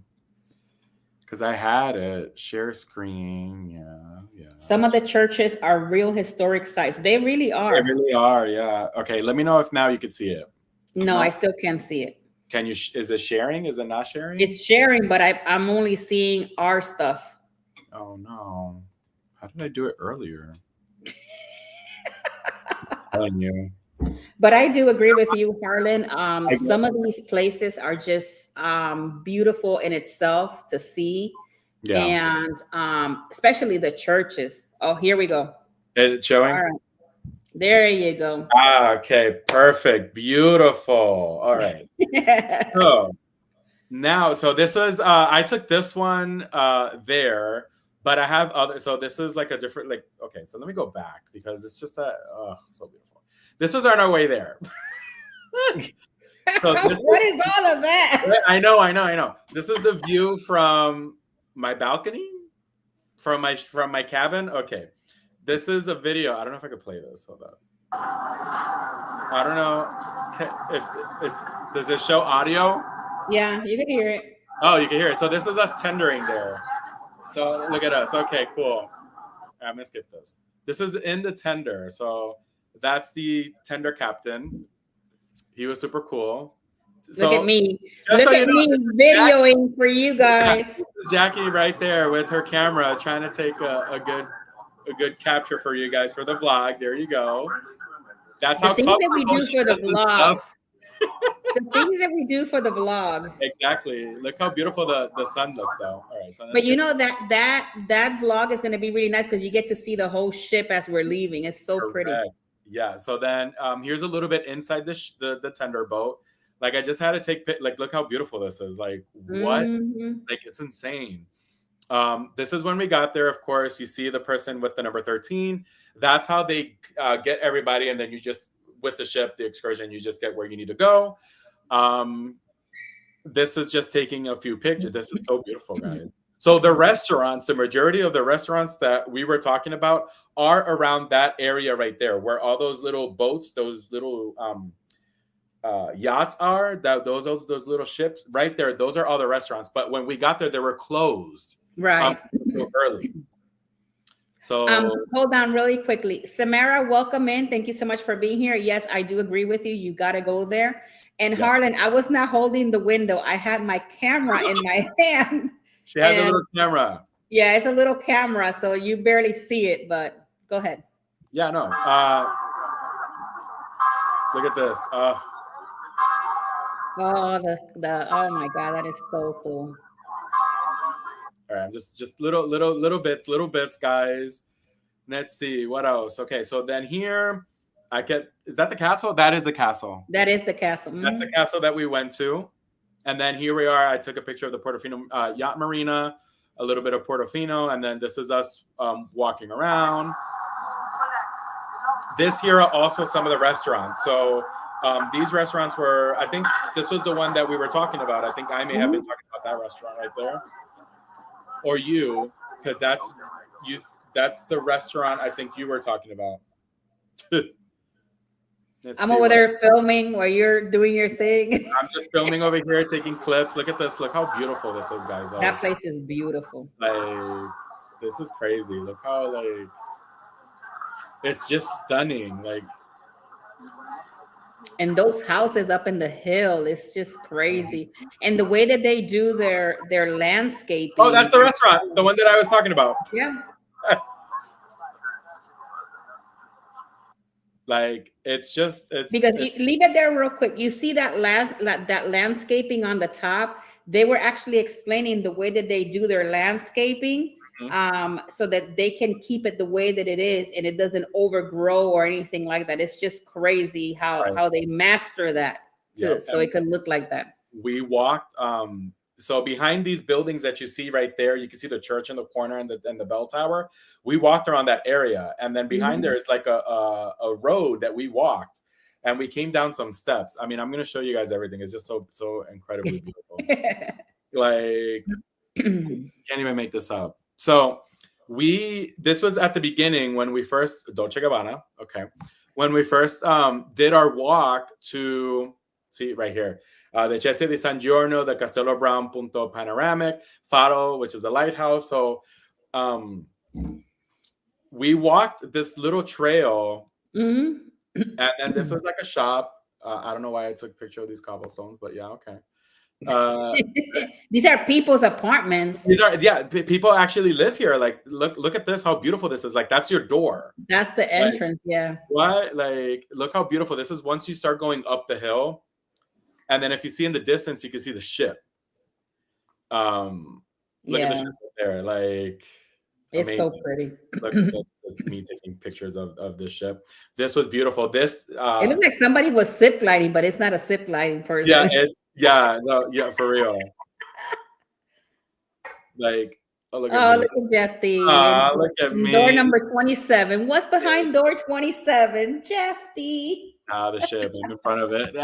because I had it. Share screen. Yeah. Some of the churches are real historic sites. They really are. They really are. Yeah. Okay. Let me know if now you can see it. No, I still can't see it. Can you? Is it sharing? Is it not sharing? It's sharing, but I'm only seeing our stuff. Oh no! How did I do it earlier? Telling you. But I do agree with you, Harlan. Some of these places are just beautiful in itself to see. Yeah. And especially the churches. Oh, here we go. It's showing? All right. There you go. Okay, perfect. Beautiful. All right. So now, so this was, I took this one there, but I have other, so this is like a different, like, okay, so let me go back because it's just that, oh, so beautiful. This was on our way there. So what is all of that? I know. This is the view from my balcony, from my cabin. Okay. This is a video. I don't know if I could play this. Hold up. I don't know if does it show audio? Yeah, you can hear it. Oh, you can hear it. So this is us tendering there. So look at us. Okay, cool. I'm gonna skip this. This is in the tender. So that's the tender captain. He was super cool. So, look at me. Look at me videoing Jackie, for you guys. This is Jackie right there with her camera trying to take a good capture for you guys for the vlog. There you go. That's how things that we do for the vlog. The things that we do for the vlog. Exactly. Look how beautiful the sun looks though. All right. So but you know that vlog is going to be really nice because you get to see the whole ship as we're leaving. It's so pretty. Yeah. So then here's a little bit inside the tender boat. Like I just had to take like look how beautiful this is. Like what? Like it's insane. This is when we got there. Of course, you see the person with the number 13. That's how they get everybody, and then you just with the ship, the excursion, you just get where you need to go. This is just taking a few pictures. This is so beautiful, guys. So the restaurants, the majority of the restaurants that we were talking about are around that area right there, where all those little boats, those little yachts are. Those little ships right there. Those are all the restaurants. But when we got there, they were closed. Right. Early. So hold on really quickly. Samara, welcome in. Thank you so much for being here. Yes, I do agree with you. You got to go there. And yeah. Harlan, I was not holding the window. I had my camera in my hand. She has a little camera. Yeah, it's a little camera, so you barely see it, but go ahead. Yeah, no. Look at this. Oh, oh my God, that is so cool. All right, just little bits, guys. Let's see what else. Okay, so then here is that the castle? That is the castle. That is the castle. That's the castle that we went to. And then here we are. I took a picture of the Portofino yacht marina, a little bit of Portofino, and then this is us walking around. This here are also some of the restaurants. So these restaurants were, I think this was the one that we were talking about. I think I may have been talking about that restaurant right there. Or you, because that's the restaurant I think you were talking about. I'm over there filming while you're doing your thing. I'm just filming over here, taking clips. Look at this. Look how beautiful this is, guys. Like, that place is beautiful. Like, this is crazy. Look how, like, it's just stunning. Like, and those houses up in the hill, it's just crazy. And the way that they do their landscaping. Oh, that's the restaurant, the one that I was talking about. Yeah. Like it's because leave it there real quick. You see that landscaping on the top. They were actually explaining the way that they do their landscaping, so that they can keep it the way that it is and it doesn't overgrow or anything like that. It's just crazy how they master that so it can look like that. We walked. So behind these buildings that you see right there, you can see the church in the corner and the bell tower. We walked around that area, and then behind there is like a road that we walked, and we came down some steps. I mean, I'm gonna show you guys everything. It's just so incredibly beautiful. Like, can't even make this up. So this was at the beginning when we first Dolce Gabbana. Okay, when we first did our walk to see right here. the Chiesa di San Giorno, the Castello Brown Punto Panoramic, Faro, which is the lighthouse. So we walked this little trail, and then this was like a shop. I don't know why I took a picture of these cobblestones, but yeah, okay. These are people's apartments. These are, yeah, people actually live here. Like, look at this, how beautiful this is. Like, that's your door. That's the entrance. Like, yeah. What? Like, look how beautiful this is. Once you start going up the hill, and then if you see in the distance, you can see the ship. Look at the ship there. Like, it's amazing. so pretty. Look at me taking pictures of this ship. This was beautiful. This it looked like somebody was zip lining, but it's not a zip lining person. Yeah, for real. Like, look at Jeffy. Look at me. Door number 27. What's behind door 27? Jeffy. The ship. I'm in front of it.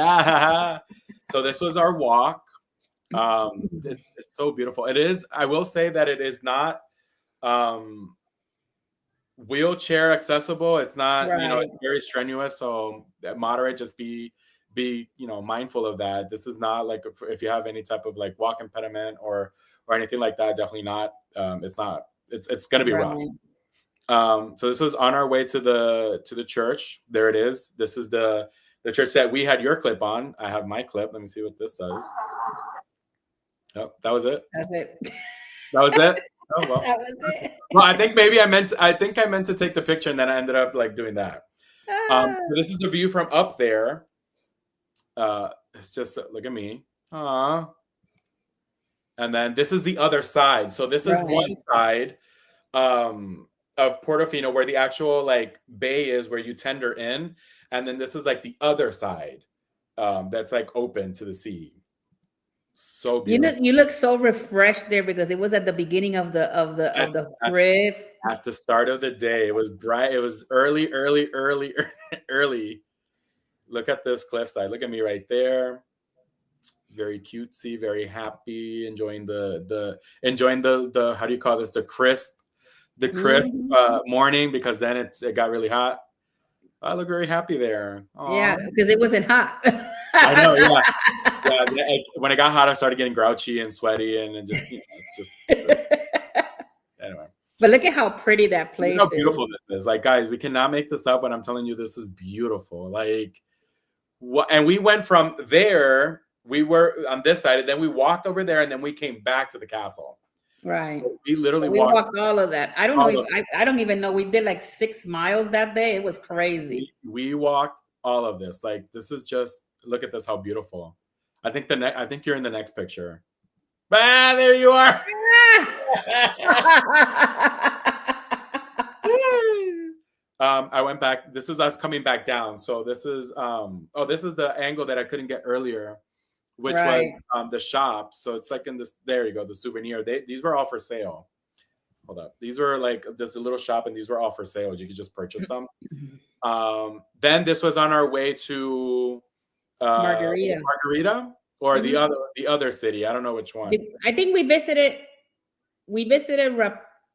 So this was our walk. It's so beautiful. It is. I will say that it is not wheelchair accessible. It's not, it's very strenuous. So moderate, just be mindful of that. This is not like if you have any type of like walk impediment or anything like that, definitely not. It's not. It's going to be rough. So this was on our way to the church. There it is. This is the church that we had your clip on. I have my clip. Let me see what this does. Oh, that was it. That's it. That was it. Oh, well. That was it. Well, I think I meant to take the picture, and then I ended up like doing that. So this is the view from up there. It's just look at me. Aww. And then this is the other side. So this is one side of Portofino where the actual like bay is, where you tender in, and then this is like the other side that's like open to the sea. So beautiful. You look so refreshed there because it was at the beginning of the trip. At the start of the day, it was bright. It was early. Look at this cliffside. Look at me right there. Very cutesy, very happy, enjoying the how do you call this? The crisp morning, because then it got really hot. I look very happy there. Aww. Yeah, because it wasn't hot. I know, yeah. When it got hot, I started getting grouchy and sweaty, and just it's just anyway. But look at how pretty that place is. How beautiful this is. Like, guys, we cannot make this up when I'm telling you this is beautiful. Like, and we went from there. We were on this side, and then we walked over there, and then we came back to the castle. Right. So we literally walked all of that. I don't know. I don't even know. We did like 6 miles that day. It was crazy. We walked all of this. Like, this is just, look at this. How beautiful. I think you're in the next picture. There you are. I went back. This was us coming back down. So this is this is the angle that I couldn't get earlier, which was the shop. So it's like in this. There you go. The souvenir. These were all for sale. Hold up. These were like there's a little shop, and these were all for sale. You could just purchase them. Then this was on our way to Margarita or the other city. I don't know which one. I think we visited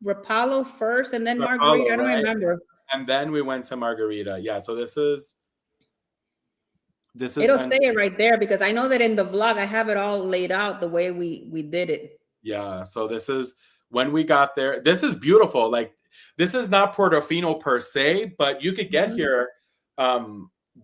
Rapallo first, and then Margarita. I don't remember. And then we went to Margarita. Yeah. So this is. It'll say it right there because I know that in the vlog I have it all laid out the way we did it. Yeah. So this is when we got there. This is beautiful. Like, this is not Portofino per se, but you could get here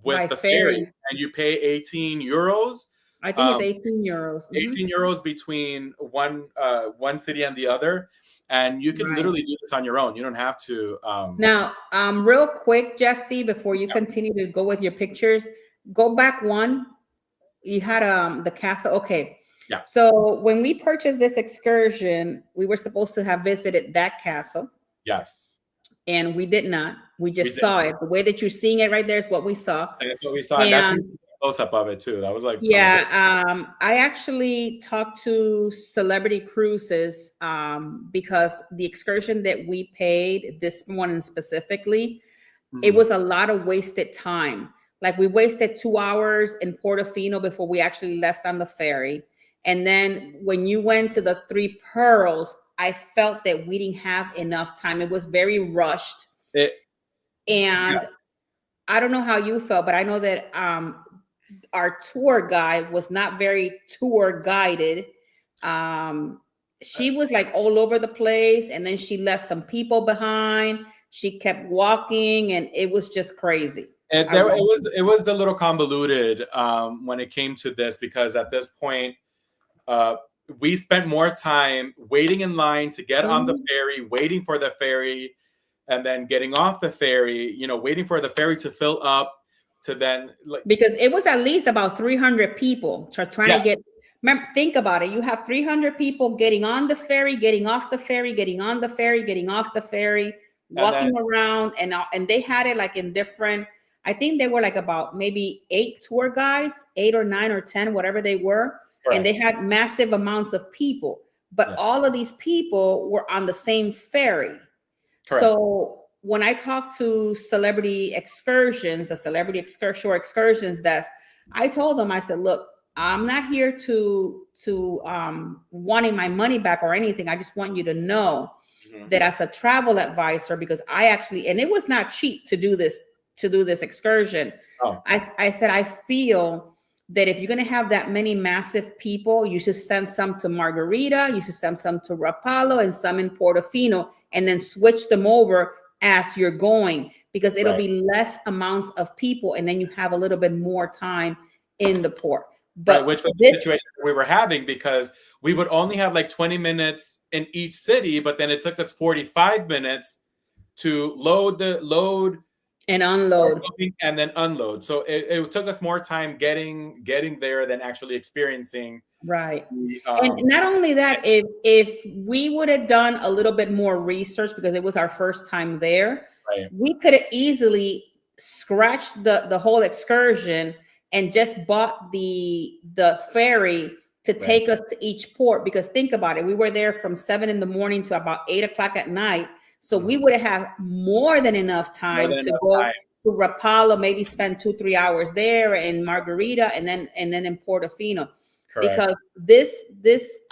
with the ferry, and you pay 18 euros. I think it's 18 euros. 18 euros between one city and the other. And you can literally do this on your own. You don't have to. Now, real quick, Jeff D, before you continue to go with your pictures, go back one. You had the castle. Okay. Yeah. So when we purchased this excursion, we were supposed to have visited that castle. Yes. And we did not. We just saw it. The way that you're seeing it right there is what we saw. That's what we saw. And that's a close-up of it too. That was like, yeah. I actually talked to Celebrity Cruises because the excursion that we paid, this one specifically, it was a lot of wasted time. Like, we wasted 2 hours in Portofino before we actually left on the ferry. And then when you went to the Three Pearls, I felt that we didn't have enough time. It was very rushed. I don't know how you felt, but I know that our tour guide was not very tour guided. She was like all over the place, and then she left some people behind. She kept walking, and it was just crazy. It was a little convoluted when it came to this, because at this point, we spent more time waiting in line to get on the ferry, waiting for the ferry, and then getting off the ferry, you know, waiting for the ferry to fill up, to then because it was at least about 300 people trying to get. Remember, think about it. You have 300 people getting on the ferry, getting off the ferry, getting on the ferry, getting off the ferry, walking around, and they had it like in different. I think they were like about maybe 8 tour guides, 8 or 9 or 10, whatever they were. Correct. And they had massive amounts of people, but all of these people were on the same ferry. Correct. So when I talk to celebrity excursions, shore excursions, I told them, I said, look, I'm not here to wanting my money back or anything. I just want you to know that as a travel advisor, because I actually, and it was not cheap to do this excursion. I said, I feel that if you're going to have that many massive people, you should send some to Margarita, you should send some to Rapallo, and some in Portofino, and then switch them over as you're going, because it'll be less amounts of people, and then you have a little bit more time in the port. But which was the situation we were having, because we would only have like 20 minutes in each city, but then it took us 45 minutes to load and unload and then unload. So it took us more time getting there than actually experiencing. Right. And not only that, if we would have done a little bit more research, because it was our first time there, we could have easily scratched the whole excursion and just bought the ferry to take us to each port. Because think about it, we were there from 7 in the morning to about 8 o'clock at night. So we would have more than enough time to go to Rapallo, maybe spend 2-3 hours there, and Margarita, and then in Portofino. Correct. Because this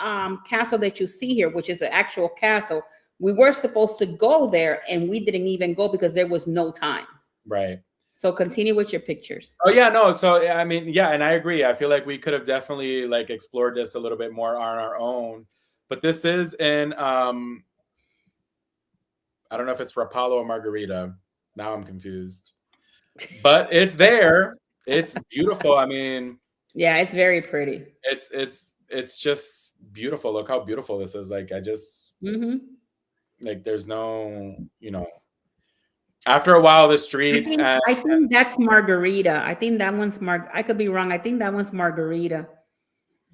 castle that you see here, which is an actual castle, we were supposed to go there, and we didn't even go because there was no time. Right. So continue with your pictures. Oh yeah, no. So I mean, yeah, and I agree. I feel like we could have definitely like explored this a little bit more on our own. But this is in I don't know if it's Rapallo or Margarita. Now I'm confused. But it's there. It's beautiful. I mean, yeah, it's very pretty. It's just beautiful. Look how beautiful this is. Like I just like there's no, you know, after a while the streets I think that's Margarita. I think that one's I could be wrong. I think that one's Margarita.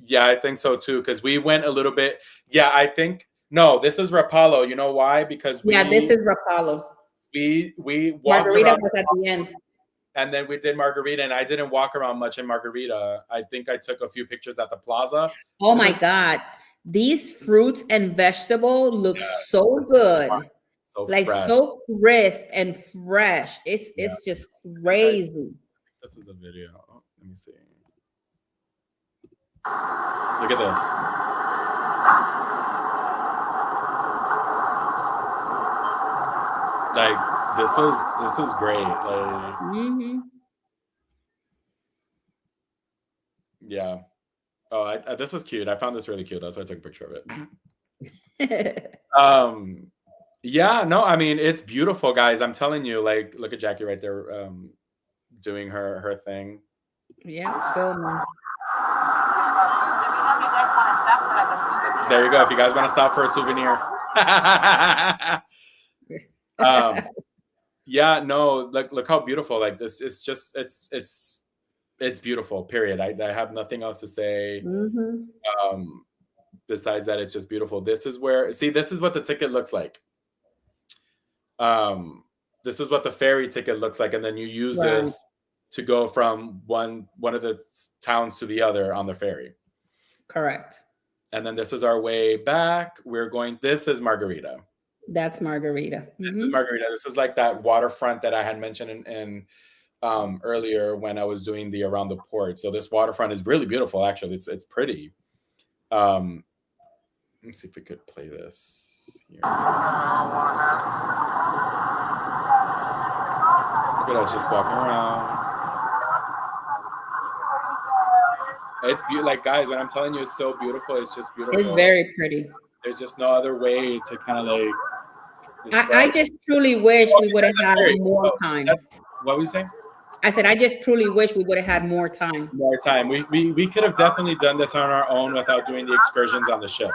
Yeah, I think so too, because we went a little bit. Yeah, I think no, this is Rapallo. You know why? Because this is Rapallo. We walked Margarita around was at the end. And then we did Margarita, and I didn't walk around much in Margarita. I think I took a few pictures at the plaza. Oh my God. These fruits and vegetables look so good. So like fresh. So crisp and fresh. It's just crazy. This is a video. Oh, let me see. Look at this. Like this was great. Like yeah. Oh, this was cute. I found this really cute. That's why I took a picture of it. Yeah, no, I mean it's beautiful, guys. I'm telling you, like, look at Jackie right there, doing her thing. Yeah, filming. There you go. If you guys want to stop for a souvenir. Yeah, no, look how beautiful. Like this is just it's beautiful, period. I have nothing else to say. Besides that, it's just beautiful. This is where, see, this is what the ticket looks like. This is what the ferry ticket looks like, and then you use this to go from one of the towns to the other on the ferry. Correct. And then this is our way back. This is Margarita. That's Margarita. This is Margarita. This is like that waterfront that I had mentioned in earlier when I was doing the around the port. So this waterfront is really beautiful. Actually, it's pretty. Let me see if we could play this here. Look at us just walking around. It's like, guys, when I'm telling you it's so beautiful, it's just beautiful. It's very pretty. There's just no other way to kind of like I just truly wish we would have had more time. What were you saying? I said, I just truly wish we would have had more time. More time. We could have definitely done this on our own without doing the excursions on the ship.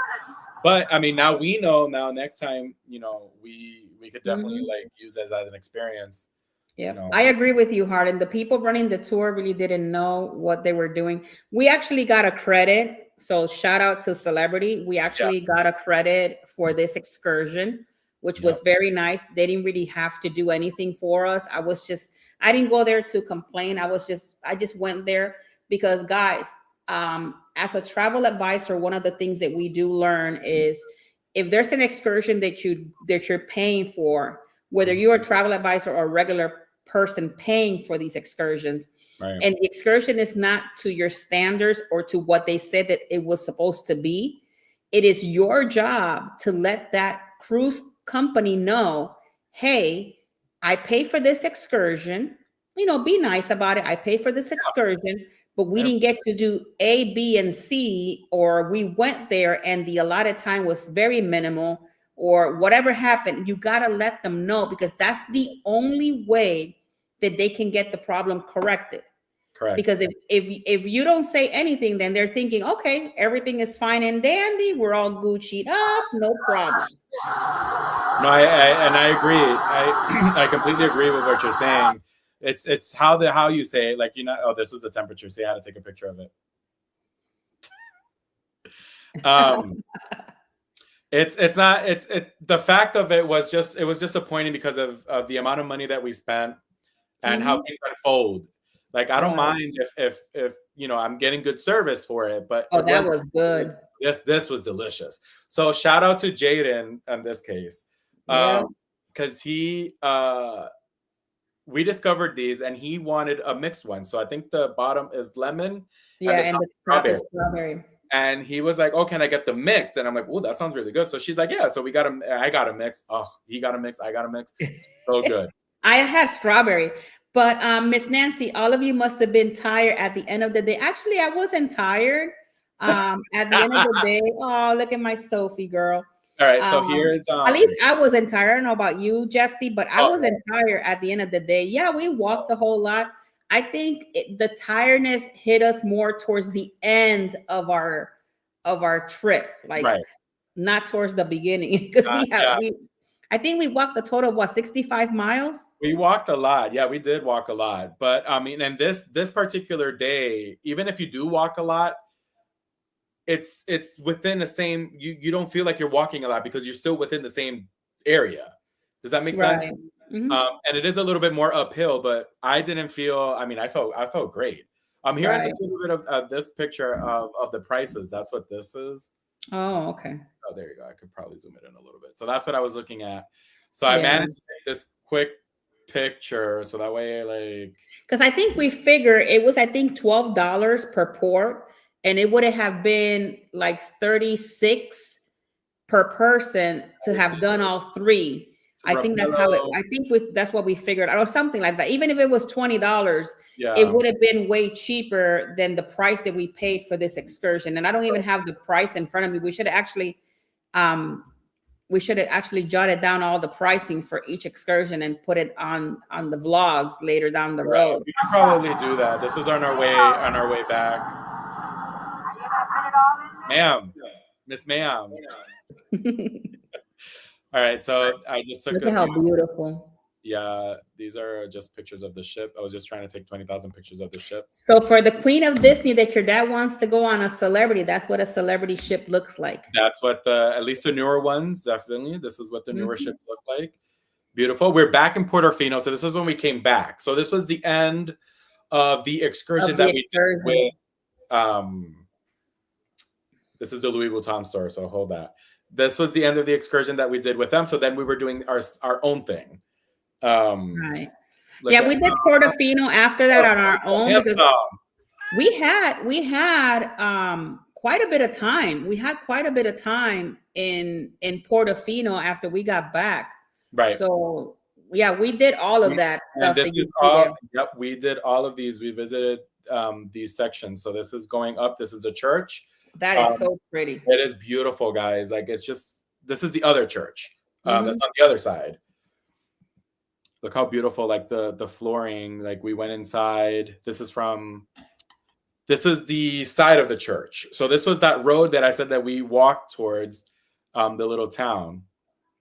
But I mean, now we know. Now next time, you know, we could definitely like use it as an experience. Yeah, you know. I agree with you, Harlan. The people running the tour really didn't know what they were doing. We actually got a credit. So shout out to Celebrity. We actually got a credit for this excursion, which was very nice. They didn't really have to do anything for us. I didn't go there to complain. I just went there because, guys, as a travel advisor, one of the things that we do learn is if there's an excursion that you're paying for, whether you're a travel advisor or a regular person paying for these excursions, and the excursion is not to your standards or to what they said that it was supposed to be, it is your job to let that cruise company know, hey, I pay for this excursion, you know, be nice about it. I pay for this excursion, but we didn't get to do A, B, and C, or we went there and the allotted time was very minimal, or whatever happened. You got to let them know, because that's the only way that they can get the problem corrected. Correct. Because if you don't say anything, then they're thinking, okay, everything is fine and dandy, we're all Gucci'd up, no problem. No, I agree. I completely agree with what you're saying. It's how you say it. Like, you know, oh, this was the temperature. See how to take a picture of it. The fact of it was disappointing because of the amount of money that we spent and how things unfold. Like, I don't mind if you know, I'm getting good service for it, but that was good. This was delicious. So shout out to Jaden in this case, because we discovered these and he wanted a mixed one. So I think the bottom is lemon, and the top is strawberry. And he was like, "Oh, can I get the mix?" And I'm like, "Oh, that sounds really good." So she's like, "Yeah." So I got a mix. Oh, he got a mix. I got a mix. So good. I had strawberry. But Miss Nancy, all of you must have been tired at the end of the day. Actually, I wasn't tired at the end of the day. Oh, look at my Sophie girl. All right, so here's at least I wasn't tired. I don't know about you, Jeffy, but I wasn't tired at the end of the day. Yeah, we walked a whole lot. I think the tiredness hit us more towards the end of our trip, like not towards the beginning, because I think we walked a total of what, 65 miles? We walked a lot. Yeah, we did walk a lot. But I mean, and this particular day, even if you do walk a lot, it's within the same, you don't feel like you're walking a lot because you're still within the same area. Does that make sense? Mm-hmm. And it is a little bit more uphill, but I didn't feel, I mean, I felt great. Here I took a little bit of this picture of the prices. That's what this is. Oh, okay. Oh, there you go. I could probably zoom it in a little bit. So that's what I was looking at. So I managed to take this quick picture so that way, like, because I think we figured it was, I think, $12 per port, and it would have been like 36 per person to have done all three. I think that's how it, that's what we figured, or something like that. Even if it was $20, it would have been way cheaper than the price that we paid for this excursion. And I don't even have the price in front of me. We should have actually jotted down all the pricing for each excursion and put it on the vlogs later down the road. We can probably do that. This was on our way back. Are you gonna put it all in there? Ma'am, Miss Ma'am. All right, so I just took. Look at how beautiful. Yeah, these are just pictures of the ship. I was just trying to take 20,000 pictures of the ship. So for the Queen of Disney that your dad wants to go on a Celebrity, that's what a Celebrity ship looks like. That's what at least the newer ones, definitely. This is what the newer ships look like. Beautiful. We're back in Portofino. So this is when we came back. So this was the end of the excursion we did with, this is the Louis Vuitton store. So hold that. This was the end of the excursion that we did with them. So then we were doing our own thing. Right. Yeah, we did Portofino after that on our own, because we had quite a bit of time. We had quite a bit of time in Portofino after we got back. Right. So yeah, we did all of that. And this is all. Yep, we did all of these. We visited these sections. So this is going up. This is the church. That is so pretty. It is beautiful, guys. Like, it's just, this is the other church. That's on the other side. Look how beautiful, like the flooring. Like, we went inside. This is the side of the church. So this was that road that I said that we walked towards, the little town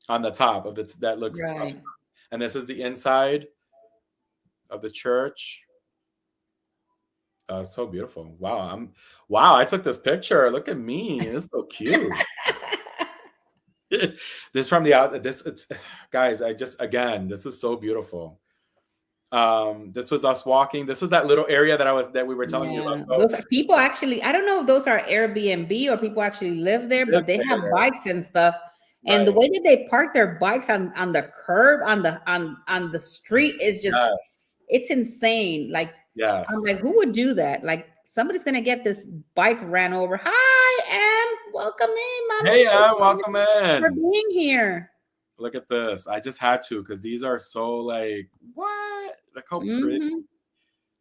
on the top of it that looks right. up. And this is the inside of the church. Oh, it's so beautiful. Wow. I took this picture. Look at me. It's so cute. This from the out. Guys, this is so beautiful. This was us walking. This was that little area that we were telling you about. So, those are people actually, I don't know if those are Airbnb or people actually live there, but they have bikes and stuff. And the way that they park their bikes on the curb on the street is just it's insane. Like, I'm like, who would do that? Like, somebody's gonna get this bike ran over. Hi, Em, welcome in, Mama. Hey, Em, welcome in. For being here. Look at this. I just had to, because these are so, like, what? Look how pretty.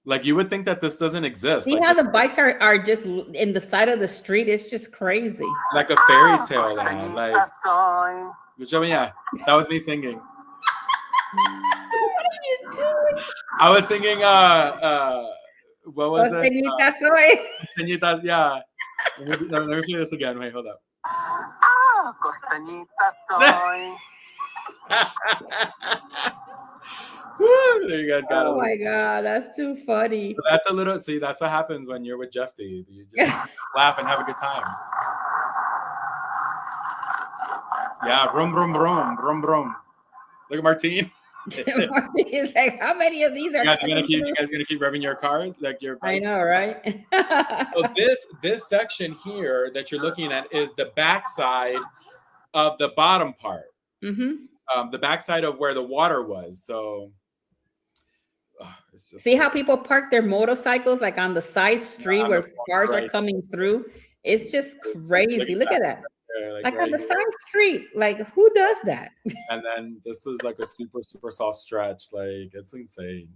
Like, you would think that this doesn't exist. See, like, how the bikes are just in the side of the street. It's just crazy. Like a fairy tale. Like, yeah, that was me singing. What are you doing? I was singing, what was it? Costeñita soy. Costeñitas, yeah. Let me play this again. Wait, hold up. Costeñita soy. Woo, there you guys got it. Oh my God, that's too funny. So that's a little, see, that's what happens when you're with Jeffy. You just laugh and have a good time. Yeah, brum, brum, brum, brum, brum. Look at Martine. Martine's like, how many of these are you guys gonna keep revving your cars? Like your bikes? I know, right? So this section here that you're looking at is the backside of the bottom part. The backside of where the water was. So it's just, see how people park their motorcycles like on the side street where cars are coming through? It's just crazy. Look at that. Like right on the side street. Like, who does that? And then this is like a super, super soft stretch. Like, it's insane.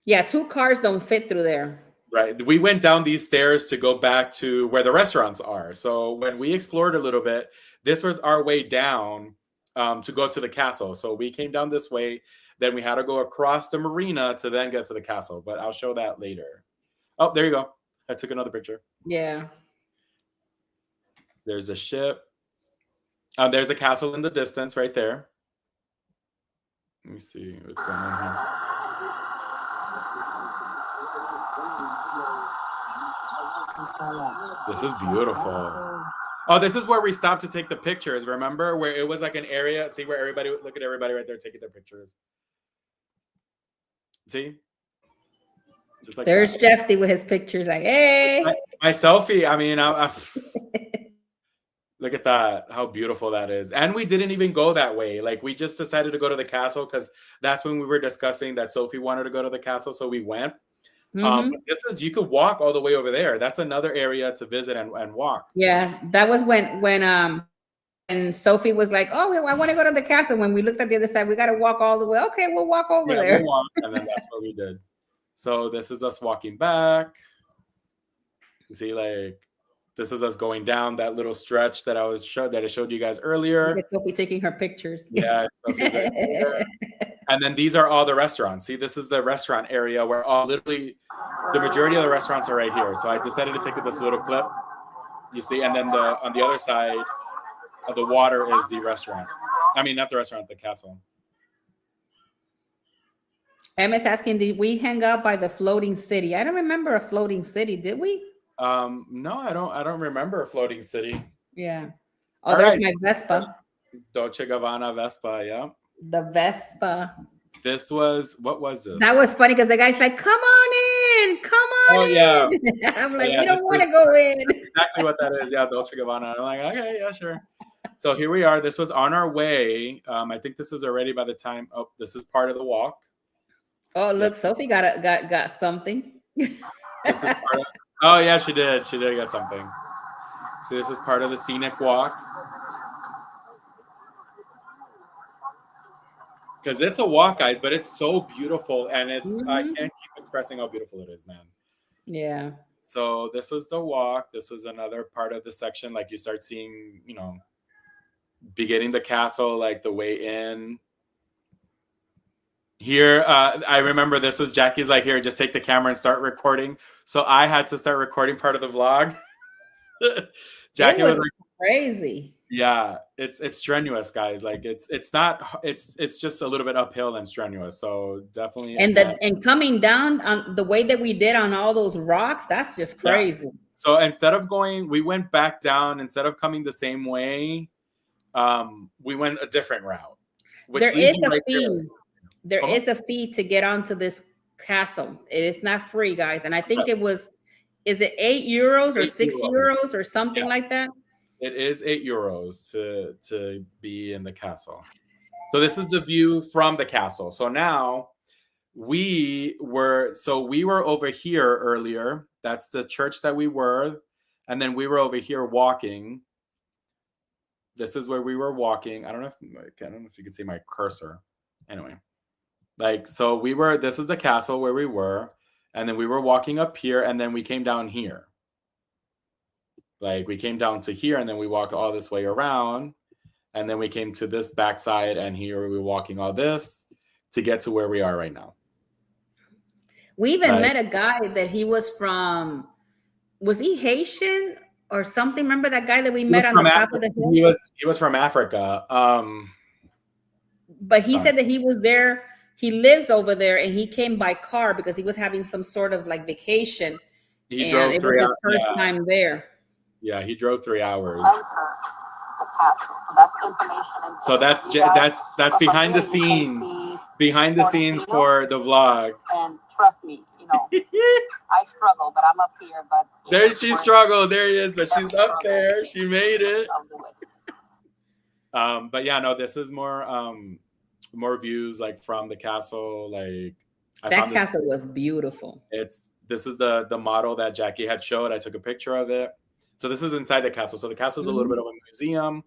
Yeah, 2 cars don't fit through there. Right. We went down these stairs to go back to where the restaurants are. So when we explored a little bit, this was our way down to go to the castle. So we came down this way. Then we had to go across the marina to then get to the castle. But I'll show that later. Oh, there you go. I took another picture. Yeah. There's a ship. There's a castle in the distance right there. Let me see what's going on here. This is beautiful. Oh, this is where we stopped to take the pictures. Remember where it was like an area? See where everybody, look at everybody right there taking their pictures. See? Just like there's Jeffy with his pictures. Like, hey. My selfie. I mean, look at that. How beautiful that is. And we didn't even go that way. Like, we just decided to go to the castle because that's when we were discussing that Sophie wanted to go to the castle. So we went. This is, you could walk all the way over there. That's another area to visit and walk. Yeah, that was when Sophie was like, "Oh, I want to go to the castle." When we looked at the other side, we got to walk all the way. Okay, we'll walk over there. We'll walk, and then that's what we did. So this is us walking back. You see, like, this is us going down that little stretch that I showed you guys earlier. Sophie taking her pictures. Yeah. And then these are all the restaurants. See, this is the restaurant area where literally the majority of the restaurants are right here. So I decided to take this little clip. You see, and then on the other side of the water is the restaurant. I mean, not the restaurant, the castle. Emma's asking, did we hang out by the floating city? I don't remember a floating city, did we? No, I don't remember a floating city. Yeah. Oh, all there's my Vespa. Dolce Gabbana Vespa, yeah. The Vespa. This was, what was this? That was funny because the guy's like, come on in, come on in. Yeah. I'm like, we don't want to go in. Exactly what that is. Yeah, Dolce Gabbana. I'm like, okay, yeah, sure. So here we are. This was on our way. I think this was already by the time. Oh, this is part of the walk. Oh, look, Sophie got something. This is part of, oh yeah, she did. She did get something. So this is part of the scenic walk. Because it's a walk, guys, but it's so beautiful, and it's I can't keep expressing how beautiful it is, man. Yeah. So this was the walk. This was another part of the section. Like you start seeing, you know, beginning the castle, like the way in. Here, I remember this was Jackie's like, here, just take the camera and start recording. So I had to start recording part of the vlog. Jackie was like, crazy. Yeah, it's strenuous, guys. Like it's not it's just a little bit uphill and strenuous. So definitely. And coming down on the way that we did on all those rocks, that's just crazy. Yeah. So instead of going, we went back down. Instead of coming the same way, we went a different route. Which there is a right fee. There is a fee to get onto this castle. It is not free, guys. And I think it was, is it €8 or €6 or something like that? It is €8 to be in the castle. So this is the view from the castle. So now we were over here earlier. That's the church that we were. And then we were over here walking. This is where we were walking. I don't know if you can see my cursor. Anyway. Like, so this is the castle where we were, and then we were walking up here, and then we came down here. Like, we came down to here, and then we walked all this way around, and then we came to this backside, and here we were walking all this to get to where we are right now. We even met a guy that he was from, was he Haitian or something? Remember that guy that we met on the top of the hill? He was from Africa. But he said that he was there. He lives over there, and he came by car because he was having some sort of like vacation. He drove 3 hours. First time there. Yeah, he drove 3 hours. The castle. So that's information. So that's behind the scenes. Behind the scenes for the vlog. And trust me, you know, I struggle, but I'm up here. But there she struggled. There he is, but she's up there. She made it. But yeah, no, this is more views like from the castle. Like that castle was beautiful. This is the model that Jackie had showed. I took a picture of it. So this is inside the castle. So the castle is a little bit of a museum.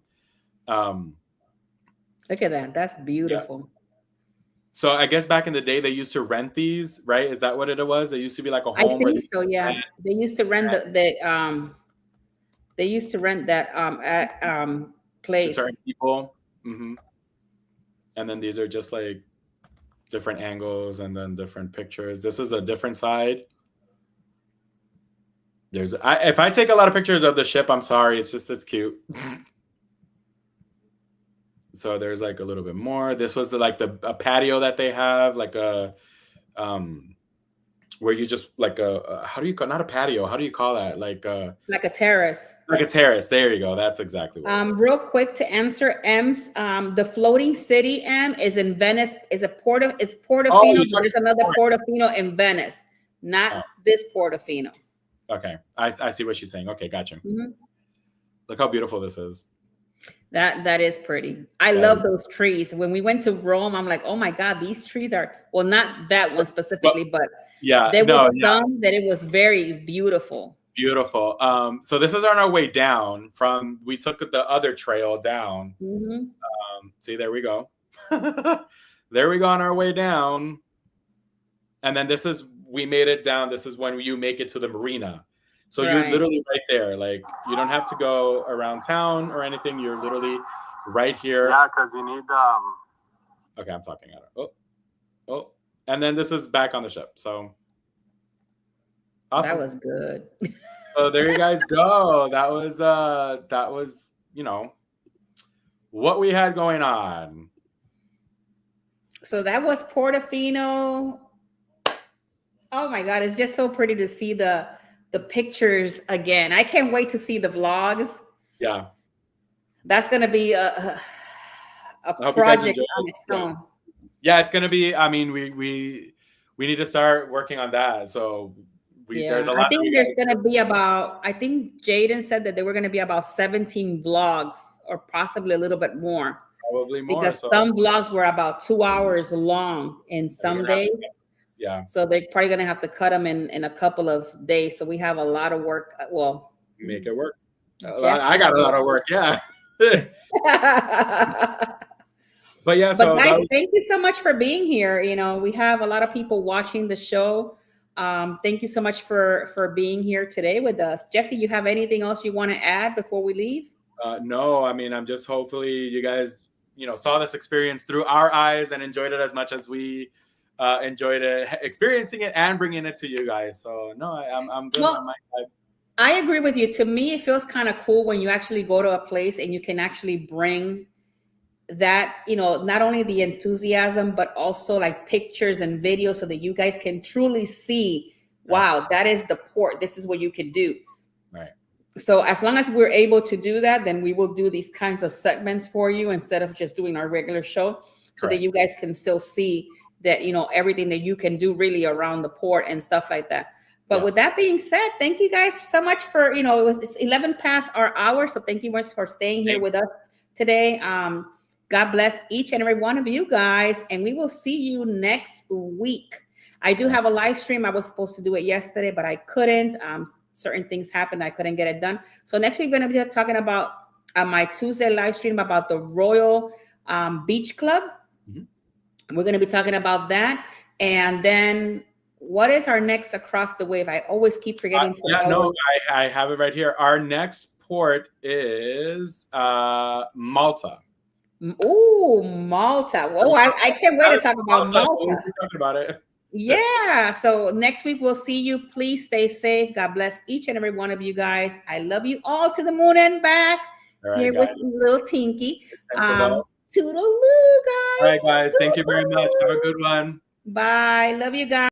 Look at that. That's beautiful. Yeah. So I guess back in the day they used to rent these, right? Is that what it was? It used to be like a home. I think so. Yeah, they used to rent they used to rent that at place to certain people. Mm-hmm. And then these are just like different angles and then different pictures. This is a different side. If I take a lot of pictures of the ship, I'm sorry. It's cute. So there's like a little bit more. This was a patio that they have, like a where you just like how do you call, not a patio, how do you call that? Like a terrace. Like a terrace. There you go. That's exactly what real quick to answer M's, the floating city is in Venice, is Portofino. There's another Portofino in Venice, not this Portofino. Okay. I see what she's saying. Okay, gotcha. Mm-hmm. Look how beautiful this is. That is pretty. I love those trees. When we went to Rome, I'm like, oh my God, these trees are, well, not that one specifically, but yeah, there were some that it was very beautiful. Beautiful. So this is on our way down we took the other trail down. Mm-hmm. See, there we go. There we go on our way down. And then we made it down. This is when you make it to the marina. So you're literally right there. Like, you don't have to go around town or anything. You're literally right here. Yeah, because you need Okay, I'm talking at it. Oh. And then this is back on the ship. So awesome. That was good. So there you guys go. That was, you know, what we had going on. So that was Portofino. Oh my God, it's just so pretty to see the pictures again. I can't wait to see the vlogs. Yeah. That's going to be a project on its own. Yeah, it's going to be, I mean, we need to start working on that. So there's a lot. I think there's going to be I think Jaden said that there were going to be about 17 vlogs or possibly a little bit more. Probably more. Because some vlogs were about 2 hours long in some days. Yeah. So they're probably going to have to cut them in a couple of days. So we have a lot of work. Well, make it work. I got a lot of work. Yeah. But yeah. But guys, thank you so much for being here. You know, we have a lot of people watching the show. Thank you so much for being here today with us. Jeff, do you have anything else you want to add before we leave? No, I mean, I'm just hopefully you guys, saw this experience through our eyes and enjoyed it as much as we enjoyed it, experiencing it and bringing it to you guys. So no, I'm good on my side. I agree with you. To me, it feels kind of cool when you actually go to a place and you can actually bring that, not only the enthusiasm, but also like pictures and videos so that you guys can truly see, wow, that is the port. This is what you can do. Right. So as long as we're able to do that, then we will do these kinds of segments for you instead of just doing our regular show, so that you guys can still see that, everything that you can do really around the port and stuff like that. But with that being said, thank you guys so much for, it's 11 past our hour. So thank you much for staying here with us today. God bless each and every one of you guys. And we will see you next week. I do have a live stream. I was supposed to do it yesterday, but I couldn't. Certain things happened. I couldn't get it done. So next week, we're going to be talking about my Tuesday live stream about the Royal Beach Club. We're going to be talking about that. And then what is our next across the wave? I always keep forgetting to I have it right here. Our next port is Malta. Oh, Malta. Whoa, I can't wait to talk about Malta. We'll be talking about it. Yeah. So next week we'll see you. Please stay safe. God bless each and every one of you guys. I love you all to the moon and back. All right, here guys. with little Tinky. Toodaloo, guys. All right, guys. Thank you very much. Have a good one. Bye. Love you guys.